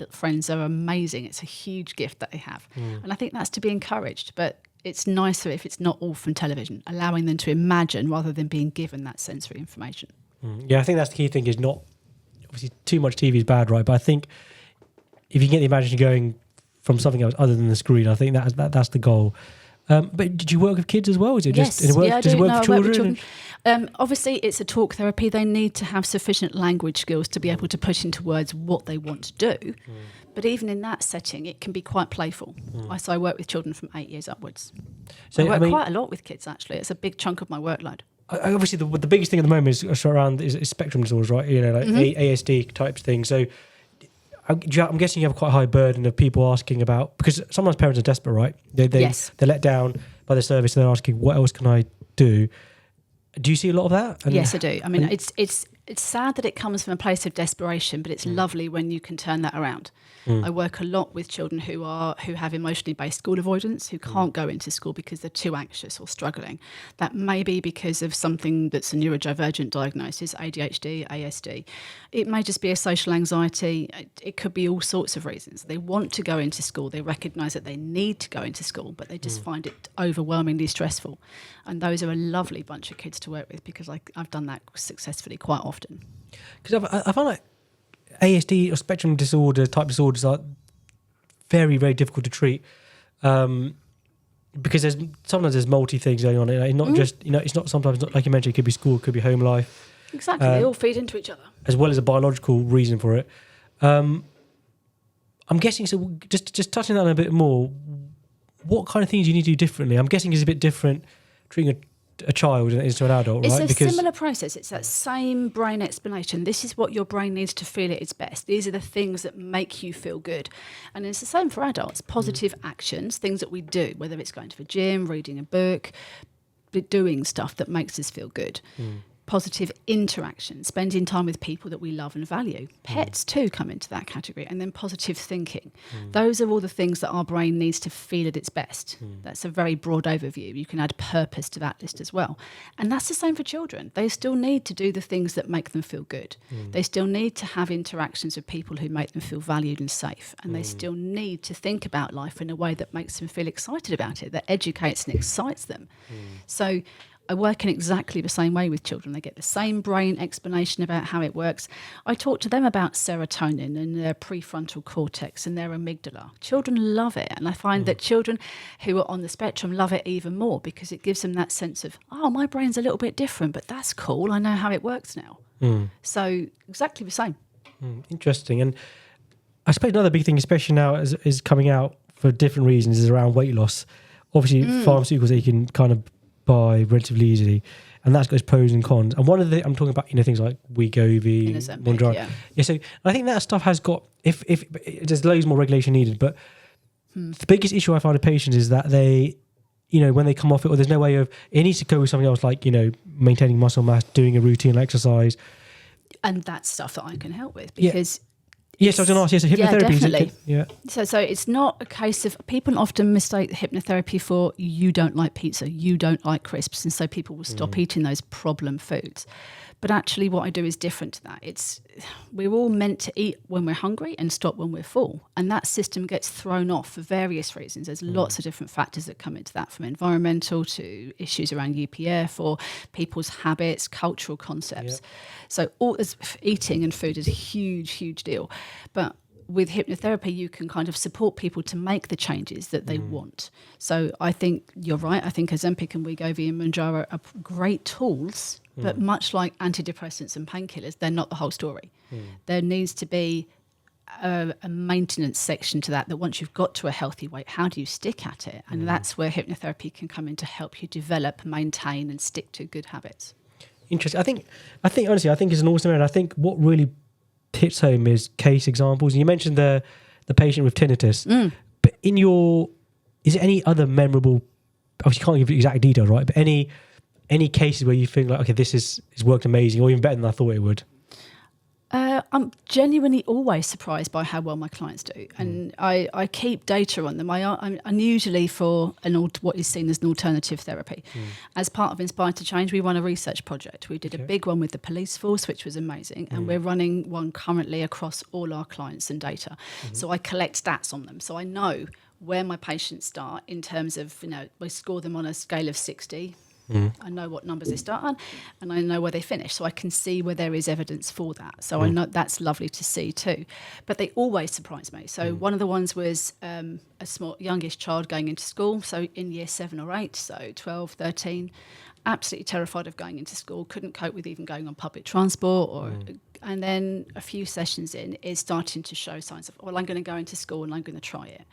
friends are amazing. It's a huge gift that they have. And I think that's to be encouraged. But it's nicer if it's not all from television, allowing them to imagine rather than being given that sensory information. Yeah, I think that's the key thing, is not... Obviously, too much TV is bad, right? But I think if you get the imagination going from something else other than the screen, I think that's the goal. But did you work with kids as well? Is it yes, just I do. Does it work with children? Obviously, it's a talk therapy. They need to have sufficient language skills to be able to put into words what they want to do. But even in that setting, it can be quite playful. So I work with children from 8 years upwards. So I work quite a lot with kids, actually. It's a big chunk of my workload. Obviously, the biggest thing at the moment is spectrum disorders, right? Like ASD types things. So I'm guessing you have quite a high burden of people asking about, because sometimes parents are desperate, right? They're let down by the service, and they're asking, what else can I do? Do you see a lot of that? Yes, I do. I mean, it's sad that it comes from a place of desperation, but it's lovely when you can turn that around. I work a lot with children who have emotionally based school avoidance, who can't go into school because they're too anxious or struggling. That may be because of something that's a neurodivergent diagnosis, ADHD, ASD. It may just be a social anxiety. It could be all sorts of reasons. They want to go into school. They recognise that they need to go into school, but they just find it overwhelmingly stressful. And those are a lovely bunch of kids to work with, because I've done that successfully quite often. Because I find like ASD or spectrum disorder type disorders are very, very difficult to treat, because sometimes there's multi things going on. It's not just it's not sometimes not, like you mentioned, it could be school, it could be home life. Exactly, they all feed into each other, as well as a biological reason for it. I'm guessing. So just touching on that a bit more, what kind of things you need to do differently? I'm guessing it's a bit different treating a child than it is to an adult, right? It's a similar process. It's that same brain explanation. This is what your brain needs to feel at its best. These are the things that make you feel good. And it's the same for adults. Positive actions, things that we do, whether it's going to the gym, reading a book, doing stuff that makes us feel good. positive interaction, spending time with people that we love and value. Pets too come into that category. And then positive thinking. Those are all the things that our brain needs to feel at its best. That's a very broad overview. You can add purpose to that list as well. And that's the same for children. They still need to do the things that make them feel good. They still need to have interactions with people who make them feel valued and safe. And they still need to think about life in a way that makes them feel excited about it, that educates and excites them. So I work in exactly the same way with children. They get the same brain explanation about how it works. I talk to them about serotonin and their prefrontal cortex and their amygdala. Children love it. And I find that children who are on the spectrum love it even more because it gives them that sense of, oh, my brain's a little bit different, but that's cool. I know how it works now. So exactly the same. Interesting. And I suppose another big thing, especially now is coming out for different reasons, is around weight loss. Obviously, pharmaceuticals that you can kind of buy relatively easily, and that's got its pros and cons. And one of the I'm talking about, things like Wegovy, Monjaro. So I think that stuff has got if there's loads more regulation needed. But the biggest issue I find with patients is that they, when they come off it, or there's no way of it needs to go with something else, like maintaining muscle mass, doing a routine exercise, and that's stuff that I can help with because. Yes, I was going to ask. Yes, so hypnotherapy. Yeah, definitely. So it's not a case of people often mistake hypnotherapy for you don't like pizza, you don't like crisps, and so people will stop eating those problem foods. But actually, what I do is different to that. We're all meant to eat when we're hungry and stop when we're full, and that system gets thrown off for various reasons. There's lots of different factors that come into that, from environmental to issues around UPF or people's habits, cultural concepts. So eating and food is a huge, huge deal. But with hypnotherapy, you can kind of support people to make the changes that they want. So I think you're right. I think Ozempic and Wegovy and Mounjaro are great tools, but much like antidepressants and painkillers, they're not the whole story. There needs to be a maintenance section to that once you've got to a healthy weight, how do you stick at it? And that's where hypnotherapy can come in to help you develop, maintain, and stick to good habits. Interesting. I think honestly, it's an awesome area. I think what really hits home is case examples. And you mentioned the patient with tinnitus, but is there any other memorable? Obviously, you can't give exact detail, right? But any cases where you think like, okay, this is worked amazing, or even better than I thought it would? I'm genuinely always surprised by how well my clients do, and I keep data on them. I'm usually for what is seen as an alternative therapy. As part of Inspire to Change, we run a research project. We did a big one with the police force, which was amazing, and we're running one currently across all our clients and data. So I collect stats on them, so I know where my patients start in terms of, we score them on a scale of 60. I know what numbers they start on, and I know where they finish, so I can see where there is evidence for that. So I know that's lovely to see too. But they always surprise me. So one of the ones was a small youngish child going into school, so in year 7 or 8, so 12, 13, absolutely terrified of going into school, couldn't cope with even going on public transport, and then a few sessions in is starting to show signs of, well, I'm going to go into school and I'm going to try it.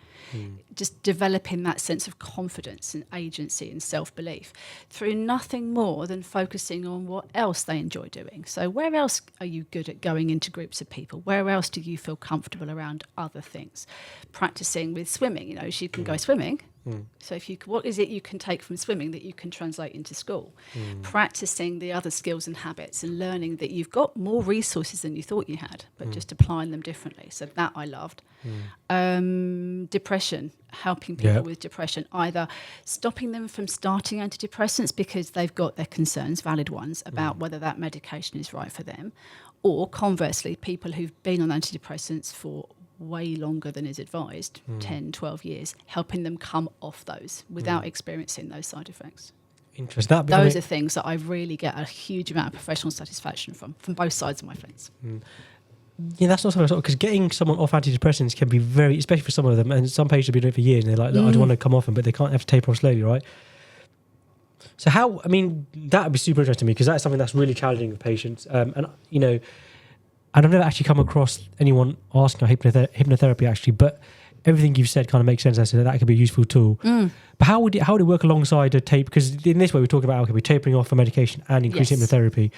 Just developing that sense of confidence and agency and self-belief through nothing more than focusing on what else they enjoy doing. So where else are you good at going into groups of people? Where else do you feel comfortable around other things? Practicing with swimming, she can go swimming. So what is it you can take from swimming that you can translate into school? Practicing the other skills and habits and learning that you've got more resources than you thought you had, but just applying them differently. So that I loved. Depression, helping people with depression, either stopping them from starting antidepressants because they've got their concerns, valid ones, about whether that medication is right for them, or conversely, people who've been on antidepressants for way longer than is advised, 10, 12 years, helping them come off those without experiencing those side effects. Interesting. Those are things that I really get a huge amount of professional satisfaction from both sides of my fence. Yeah, that's not something, because getting someone off antidepressants can be very, especially for some of them, and some patients have been doing it for years, and they're like, I don't want to come off them, but they can't have to taper off slowly, right? So that would be super interesting to me, because that's something that's really challenging with patients. And I've never actually come across anyone asking about hypnotherapy actually, but everything you've said kind of makes sense. I said that could be a useful tool. But how would it work alongside a tape? Because in this way, we talk about, we're tapering off a medication and increasing hypnotherapy.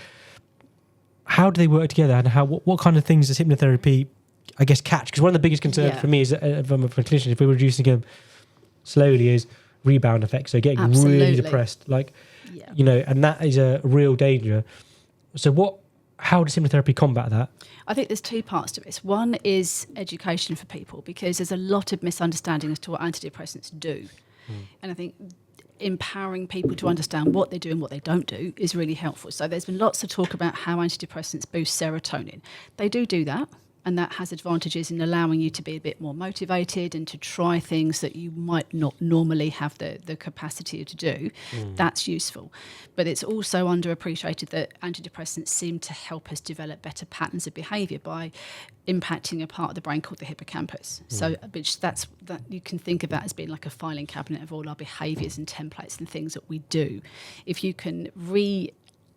How do they work together, and what kind of things does hypnotherapy, I guess, catch? Because one of the biggest concerns for me is, from a clinician, if we're reducing them slowly, is rebound effects. So getting really depressed, and that is a real danger. So how does hypnotherapy combat that? I think there's two parts to this. One is education for people, because there's a lot of misunderstanding as to what antidepressants do. And I think empowering people to understand what they do and what they don't do is really helpful. So there's been lots of talk about how antidepressants boost serotonin. They do that. And that has advantages in allowing you to be a bit more motivated and to try things that you might not normally have the capacity to do. That's useful. But it's also underappreciated that antidepressants seem to help us develop better patterns of behaviour by impacting a part of the brain called the hippocampus. So that you can think of that as being like a filing cabinet of all our behaviours and templates and things that we do. If you can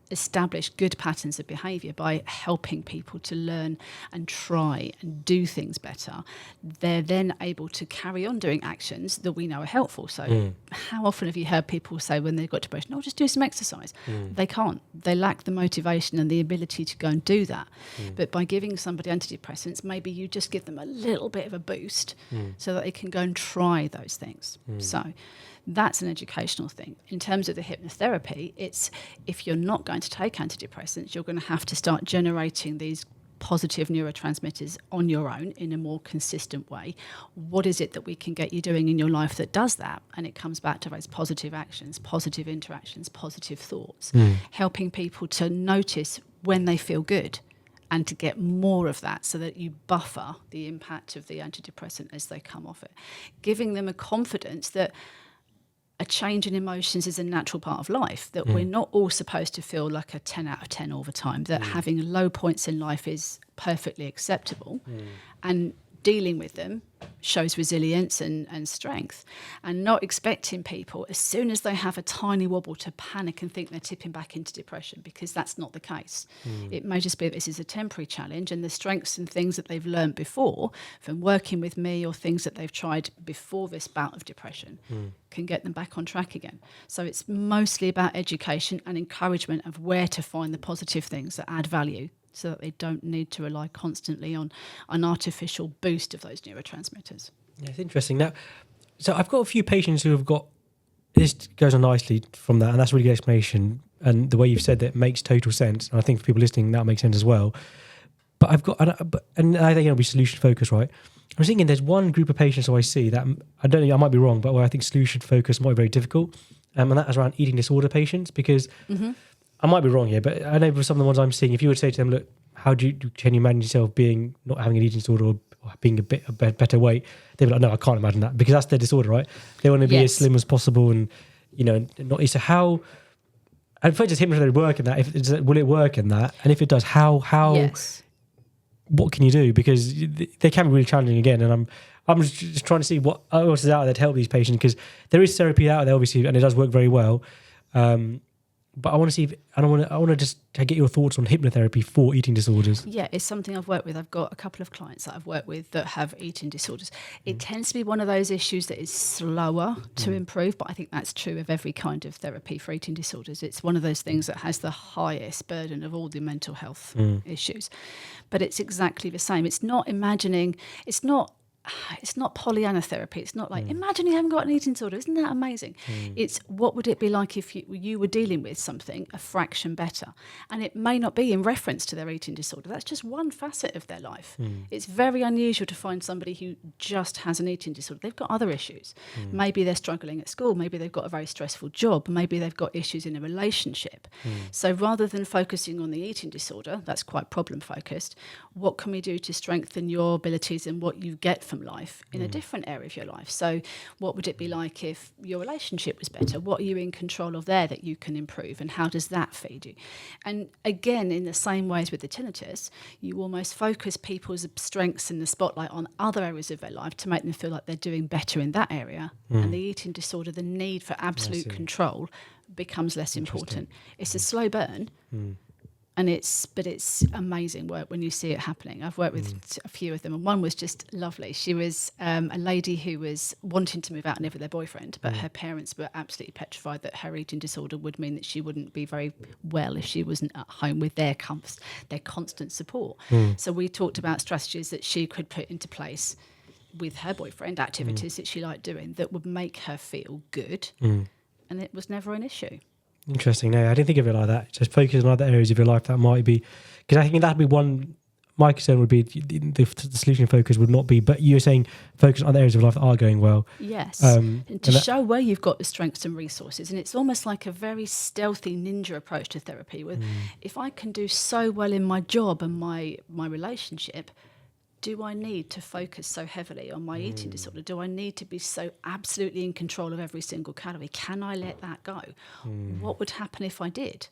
establish good patterns of behaviour by helping people to learn and try and do things better, they're then able to carry on doing actions that we know are helpful. So how often have you heard people say when they've got depression, oh, just do some exercise? They can't. They lack the motivation and the ability to go and do that. But by giving somebody antidepressants, maybe you just give them a little bit of a boost so that they can go and try those things. So that's an educational thing. In terms of the hypnotherapy, it's if you're not going to take antidepressants, you're going to have to start generating these positive neurotransmitters on your own in a more consistent way. What is it that we can get you doing in your life that does that? And it comes back to those positive actions, positive interactions, positive thoughts, helping people to notice when they feel good and to get more of that so that you buffer the impact of the antidepressant as they come off it. Giving them a confidence that a change in emotions is a natural part of life, that we're not all supposed to feel like a 10 out of 10 all the time, that having low points in life is perfectly acceptable, and dealing with them shows resilience and strength, and not expecting people as soon as they have a tiny wobble to panic and think they're tipping back into depression, because that's not the case. It may just be this is a temporary challenge, and the strengths and things that they've learned before from working with me or things that they've tried before this bout of depression can get them back on track again. So it's mostly about education and encouragement of where to find the positive things that add value, so that they don't need to rely constantly on an artificial boost of those neurotransmitters. Yeah, it's interesting. Now, so I've got a few patients who have got, this goes on nicely from that, and that's a really good explanation, and the way you've said that makes total sense, and I think for people listening that makes sense as well. But I've got, and I think it'll be solution focused, right? I was thinking there's one group of patients who I see that, I don't know, I might be wrong, but where I think solution focused might be very difficult, and that is around eating disorder patients, because I might be wrong here, but I know for some of the ones I'm seeing, if you would say to them, look, can you imagine yourself not having an eating disorder or being a better weight? They'd be like, no, I can't imagine that, because that's their disorder, right? They want to be as slim as possible and, not eat. So how, and if does hypnotherapy work in that? Will it work in that? And if it does, how, what can you do? Because they can be really challenging again. And I'm just trying to see what else is out there to help these patients, because there is therapy out there, obviously, and it does work very well. But I want to see I want to just get your thoughts on hypnotherapy for eating disorders. Yeah, it's something I've worked with. I've got a couple of clients that I've worked with that have eating disorders. It tends to be one of those issues that is slower to improve, but I think that's true of every kind of therapy for eating disorders. It's one of those things that has the highest burden of all the mental health issues. But it's exactly the same. It's not Pollyanna therapy. It's not like, imagine you haven't got an eating disorder. Isn't that amazing? It's what would it be like if you were dealing with something a fraction better? And it may not be in reference to their eating disorder. That's just one facet of their life. It's very unusual to find somebody who just has an eating disorder. They've got other issues. Maybe they're struggling at school. Maybe they've got a very stressful job. Maybe they've got issues in a relationship. So rather than focusing on the eating disorder, that's quite problem focused, what can we do to strengthen your abilities and what you get from life in a different area of your life? So what would it be like if your relationship was better? What are you in control of there that you can improve, and how does that feed you? And again, in the same way as with the tinnitus, you almost focus people's strengths in the spotlight on other areas of their life to make them feel like they're doing better in that area. And the eating disorder, the need for absolute control becomes less important. It's a slow burn. And it's amazing work when you see it happening. I've worked with a few of them, and one was just lovely. She was a lady who was wanting to move out and live with their boyfriend, but her parents were absolutely petrified that her eating disorder would mean that she wouldn't be very well if she wasn't at home with their constant support. So we talked about strategies that she could put into place with her boyfriend, activities that she liked doing that would make her feel good, and it was never an issue. Interesting. No, I didn't think of it like that. Just focus on other areas of your life that might be, because I think that'd be one. My concern would be the solution focus would not be, but you're saying focus on other areas of life that are going well. Yes, and to show where you've got the strengths and resources. And it's almost like a very stealthy ninja approach to therapy. With if I can do so well in my job and my relationship, do I need to focus so heavily on my eating disorder? Do I need to be so absolutely in control of every single calorie? Can I let that go? What would happen if I did?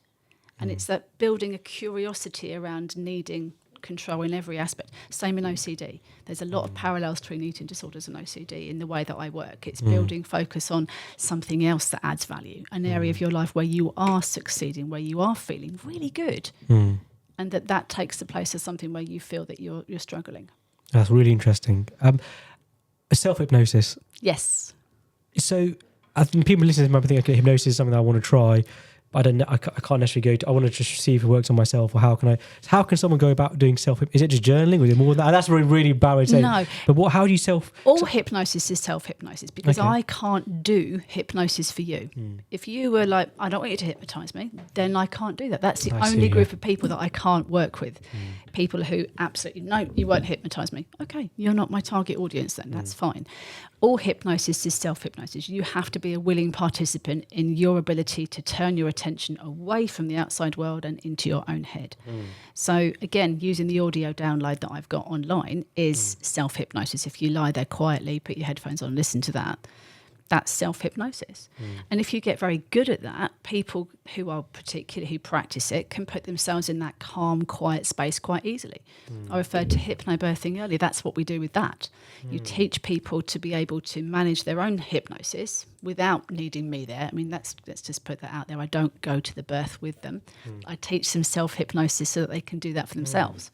And it's that building a curiosity around needing control in every aspect. Same in OCD. There's a lot of parallels between eating disorders and OCD in the way that I work. It's building focus on something else that adds value, an area of your life where you are succeeding, where you are feeling really good, and that takes the place of something where you feel that you're struggling. That's really interesting. Self-hypnosis. Yes. So I think people listening to might think, okay, hypnosis is something that I want to try. I don't know. I can't necessarily I want to just see if it works on myself, or how can someone go about doing self? Is it just journaling, or is it more than that? And that's really bad way to say. No. But how do you self? All hypnosis is self-hypnosis, because I can't do hypnosis for you. If you were like, I don't want you to hypnotise me, then I can't do that. That's the only group of people that I can't work with. People who absolutely, no, you won't hypnotise me. Okay, you're not my target audience then. That's fine. All hypnosis is self-hypnosis. You have to be a willing participant in your ability to turn your attention away from the outside world and into your own head. So again, using the audio download that I've got online is self-hypnosis. If you lie there quietly, put your headphones on, listen to that, that's self-hypnosis. And if you get very good at that, people who practice it can put themselves in that calm, quiet space quite easily. I referred to hypnobirthing earlier. That's what we do with that. You teach people to be able to manage their own hypnosis without needing me there. I mean, let's just put that out there. I don't go to the birth with them. I teach them self-hypnosis so that they can do that for themselves.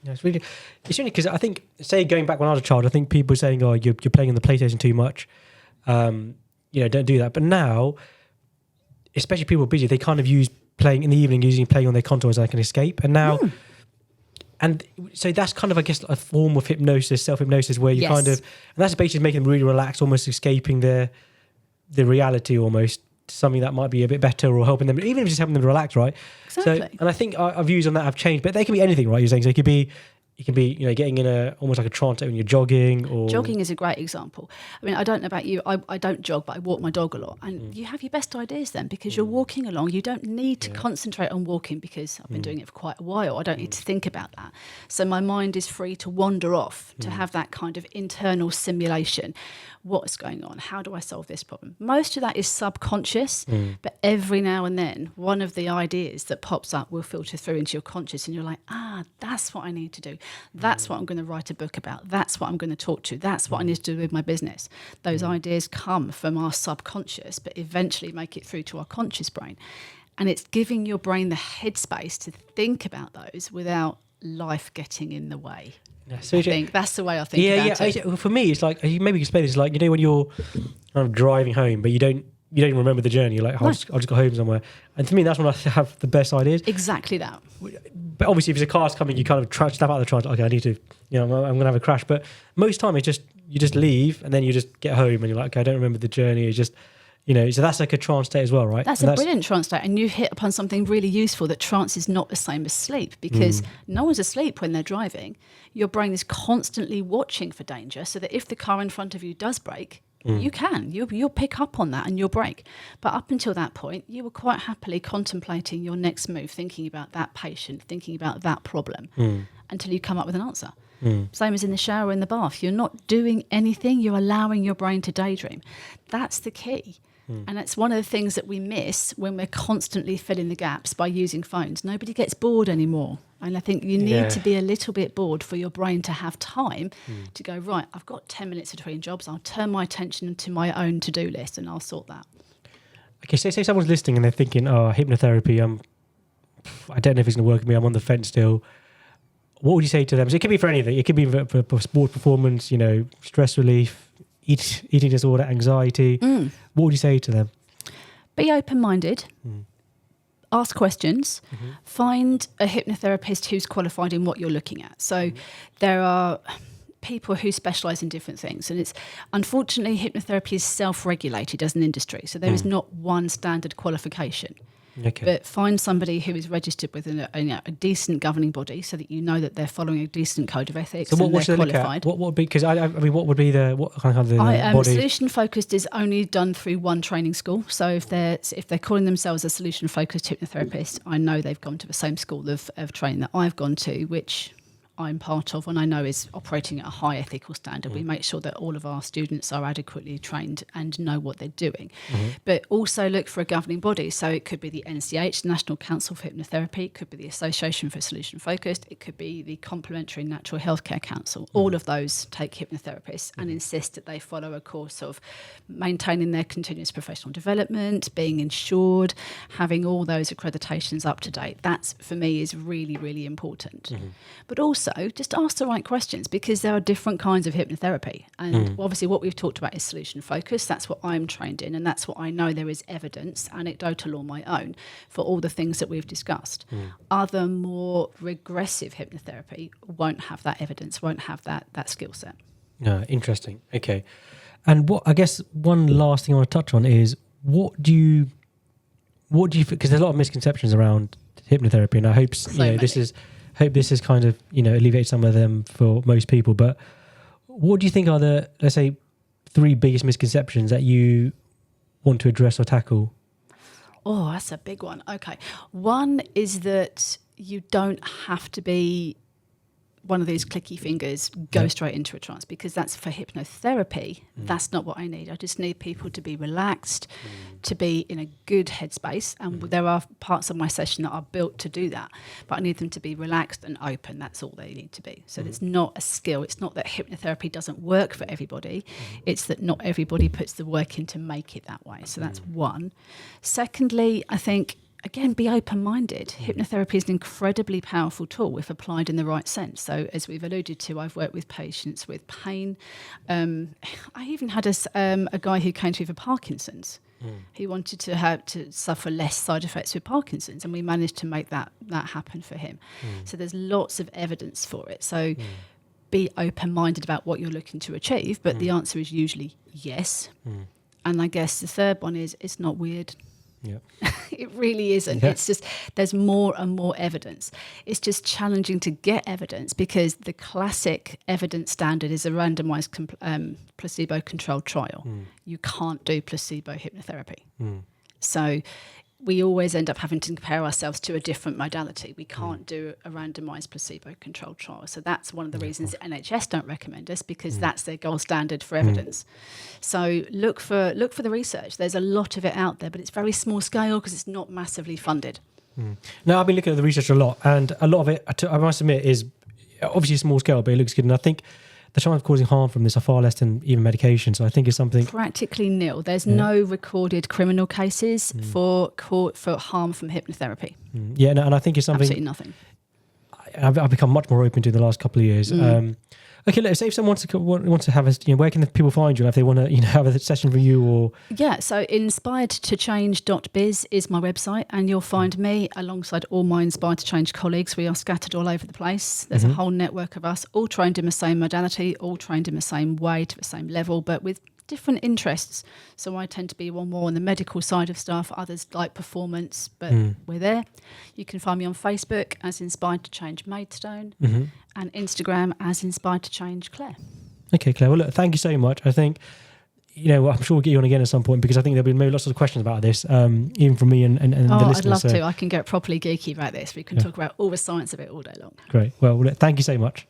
Yeah, it's really because I think, say, going back when I was a child, I think people were saying, oh, you're playing on the PlayStation too much. Don't do that. But now, especially people busy, they kind of use playing in the evening, playing on their console as like an escape. And now, and so that's kind of, I guess, a form of hypnosis, self-hypnosis, where you kind of, and that's basically making them really relaxed, almost escaping the reality almost, something that might be a bit better, or helping them, even if it's just helping them to relax, right? Exactly. So, and I think our views on that have changed, but they can be anything, right? You're saying, so it can be, getting in almost like a trance when you're jogging. Or jogging is a great example. I mean, I don't know about you. I don't jog, but I walk my dog a lot. And you have your best ideas then, because you're walking along. You don't need to concentrate on walking, because I've been doing it for quite a while. I don't need to think about that. So my mind is free to wander off, to have that kind of internal simulation. What's going on? How do I solve this problem? Most of that is subconscious, but every now and then, one of the ideas that pops up will filter through into your conscious, and you're like, that's what I need to do. That's what I'm going to write a book about. That's what I'm going to talk to. That's what I need to do with my business. Those ideas come from our subconscious, but eventually make it through to our conscious brain. And it's giving your brain the headspace to think about those without life getting in the way. Yeah, so I think that's the way I think about it. For me, it's like, maybe you can explain this, like, when you're kind of driving home, but you don't even remember the journey. You're like, I'll just go home somewhere. And for me, that's when I have the best ideas. Exactly that. But obviously, if there's a car's coming, you kind of step out of the trance. Okay, I need to, I'm going to have a crash. But most time, it's just, you just leave, and then you just get home, and you're like, okay, I don't remember the journey. It's just, so that's like a trance state as well, right? That's a brilliant trance state. And you hit upon something really useful, that trance is not the same as sleep, because no one's asleep when they're driving. Your brain is constantly watching for danger, so that if the car in front of you does brake, you'll pick up on that and you'll brake. But up until that point, you were quite happily contemplating your next move, thinking about that patient, thinking about that problem, until you come up with an answer. Same as in the shower, in the bath. You're not doing anything. You're allowing your brain to daydream. That's the key. And it's one of the things that we miss when we're constantly filling the gaps by using phones. Nobody gets bored anymore. And I think you need to be a little bit bored for your brain to have time to go, right, I've got 10 minutes between jobs. I'll turn my attention to my own to-do list and I'll sort that. Okay, say someone's listening and they're thinking, hypnotherapy, I don't know if it's going to work with me. I'm on the fence still. What would you say to them? So it could be for anything. It could be for sport performance, stress relief, eating disorder, anxiety. What would you say to them? Be open-minded. Ask questions. Find a hypnotherapist who's qualified in what you're looking at. So there are people who specialise in different things, and it's unfortunately hypnotherapy is self-regulated as an industry. So there is not one standard qualification. Okay. But find somebody who is registered with a decent governing body, so that you know that they're following a decent code of ethics So and they're qualified. What would be, because I mean, what would be the body? Solution focused is only done through one training school. So if they're calling themselves a solution focused hypnotherapist, I know they've gone to the same school of training that I've gone to, which I'm part of, and I know is operating at a high ethical standard. We make sure that all of our students are adequately trained and know what they're doing. But also look for a governing body. So it could be the NCH, National Council for Hypnotherapy, it could be the Association for Solution Focused, it could be the Complementary Natural Healthcare Council. All of those take hypnotherapists and insist that they follow a course of maintaining their continuous professional development, being insured, having all those accreditations up to date. That's, for me, is really, really important. But also, just ask the right questions, because there are different kinds of hypnotherapy. And obviously what we've talked about is solution focused. That's what I'm trained in, and that's what I know there is evidence, anecdotal or my own, for all the things that we've discussed. Other more regressive hypnotherapy won't have that evidence, won't have that skill set. Interesting. Okay. And what, I guess one last thing I want to touch on is, what do you because there's a lot of misconceptions around hypnotherapy, and I hope this is kind of, alleviate some of them for most people. But what do you think are the, let's say, 3 biggest misconceptions that you want to address or tackle? Oh, that's a big one. Okay. One is that you don't have to be one of these clicky fingers, go straight into a trance, because that's for hypnotherapy. That's not what I need. I just need people to be relaxed, to be in a good headspace. And there are parts of my session that are built to do that, but I need them to be relaxed and open. That's all they need to be. So it's not a skill. It's not that hypnotherapy doesn't work for everybody. It's that not everybody puts the work in to make it that way. So that's one. Secondly, I think, again, be open-minded. Hypnotherapy is an incredibly powerful tool if applied in the right sense. So as we've alluded to, I've worked with patients with pain. I even had a guy who came to me for Parkinson's. He wanted to suffer less side effects with Parkinson's, and we managed to make that happen for him. So there's lots of evidence for it. So be open-minded about what you're looking to achieve, but the answer is usually yes. And I guess the third one is, it's not weird. Yeah. It really isn't. Yeah. It's just, there's more and more evidence. It's just challenging to get evidence, because the classic evidence standard is a randomized placebo-controlled trial. You can't do placebo hypnotherapy. So we always end up having to compare ourselves to a different modality. We can't do a randomised placebo-controlled trial. So that's one of the reasons the NHS don't recommend us, because that's their gold standard for evidence. So look for the research. There's a lot of it out there, but it's very small scale because it's not massively funded. No, I've been looking at the research a lot, and a lot of it, I must admit, is obviously small scale, but it looks good. And I think the chance of causing harm from this are far less than even medication. So I think it's something practically nil. There's no recorded criminal cases for harm from hypnotherapy. Yeah, and I think it's something absolutely nothing. I've become much more open to in the last couple of years. Okay, let's say if someone wants to have a, where can people find you if they want to, have a session for you or? Yeah, so inspiredtochange.biz is my website, and you'll find me alongside all my Inspired to Change colleagues. We are scattered all over the place. There's a whole network of us, all trained in the same modality, all trained in the same way, to the same level, but with different interests. So I tend to be one more on the medical side of stuff, others like performance, but we're there. You can find me on Facebook as Inspired to Change Maidstone and Instagram as Inspired to Change Claire. Okay, Claire. Well, look, thank you so much. I think, I'm sure we'll get you on again at some point, because I think there'll be maybe lots of questions about this, even from me and the listeners. I'd love to. I can get properly geeky about this. We can talk about all the science of it all day long. Great. Well, thank you so much.